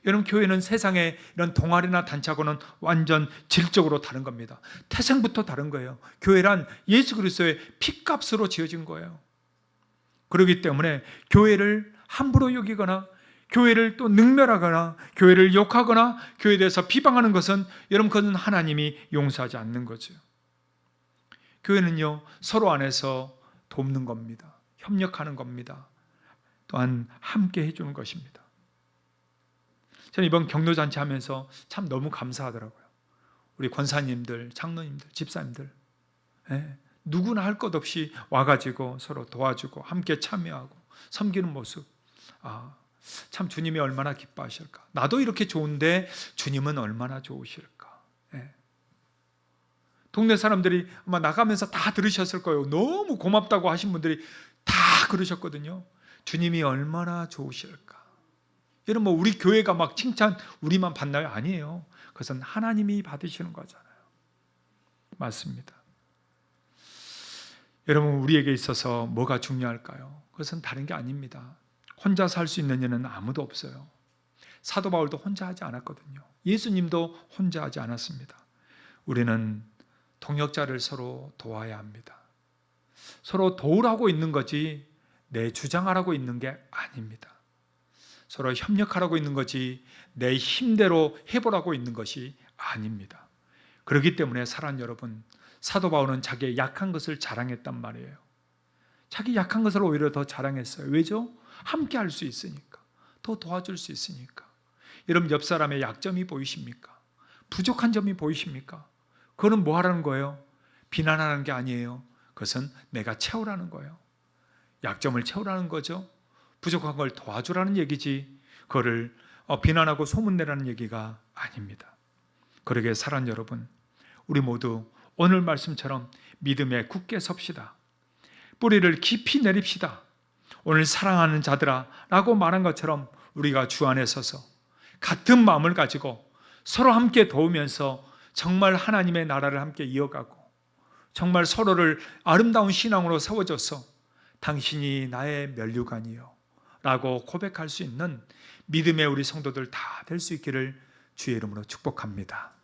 여러분, 교회는 세상의 이런 동아리나 단체하고는 완전 질적으로 다른 겁니다. 태생부터 다른 거예요. 교회란 예수 그리스도의 피값으로 지어진 거예요. 그렇기 때문에 교회를 함부로 여기거나 교회를 또 능멸하거나 교회를 욕하거나 교회에 대해서 비방하는 것은 여러분, 그것은 하나님이 용서하지 않는 거죠. 교회는요, 서로 안에서 돕는 겁니다. 협력하는 겁니다. 또한 함께 해주는 것입니다. 저는 이번 경로잔치 하면서 참 너무 감사하더라고요. 우리 권사님들, 장로님들, 집사님들, 누구나 할 것 없이 와가지고 서로 도와주고 함께 참여하고 섬기는 모습, 참 주님이 얼마나 기뻐하실까. 나도 이렇게 좋은데 주님은 얼마나 좋으실까. 동네 사람들이 아마 나가면서 다 들으셨을 거예요. 너무 고맙다고 하신 분들이 다 그러셨거든요. 주님이 얼마나 좋으실까. 여러분, 뭐 우리 교회가 막 칭찬 우리만 받나요? 아니에요. 그것은 하나님이 받으시는 거잖아요. 맞습니다. 여러분, 우리에게 있어서 뭐가 중요할까요? 그것은 다른 게 아닙니다. 혼자 살 수 있는 이는 아무도 없어요. 사도 바울도 혼자 하지 않았거든요. 예수님도 혼자 하지 않았습니다. 우리는 동역자를 서로 도와야 합니다. 서로 도우라고 있는 거지 내 주장하라고 있는 게 아닙니다. 서로 협력하라고 있는 거지 내 힘대로 해보라고 있는 것이 아닙니다. 그렇기 때문에 사랑하는 여러분, 사도 바울은 자기의 약한 것을 자랑했단 말이에요. 자기 약한 것을 오히려 더 자랑했어요. 왜죠? 함께 할 수 있으니까, 더 도와줄 수 있으니까. 여러분, 옆 사람의 약점이 보이십니까? 부족한 점이 보이십니까? 그거는 뭐 하라는 거예요? 비난하는 게 아니에요. 그것은 내가 채우라는 거예요. 약점을 채우라는 거죠. 부족한 걸 도와주라는 얘기지 그거를 비난하고 소문내라는 얘기가 아닙니다. 그러게 사랑하는 여러분, 우리 모두 오늘 말씀처럼 믿음에 굳게 섭시다. 뿌리를 깊이 내립시다. 오늘 사랑하는 자들아 라고 말한 것처럼 우리가 주 안에 서서 같은 마음을 가지고 서로 함께 도우면서 정말 하나님의 나라를 함께 이어가고 정말 서로를 아름다운 신앙으로 세워줘서 당신이 나의 면류관이요 라고 고백할 수 있는 믿음의 우리 성도들 다 될 수 있기를 주의 이름으로 축복합니다.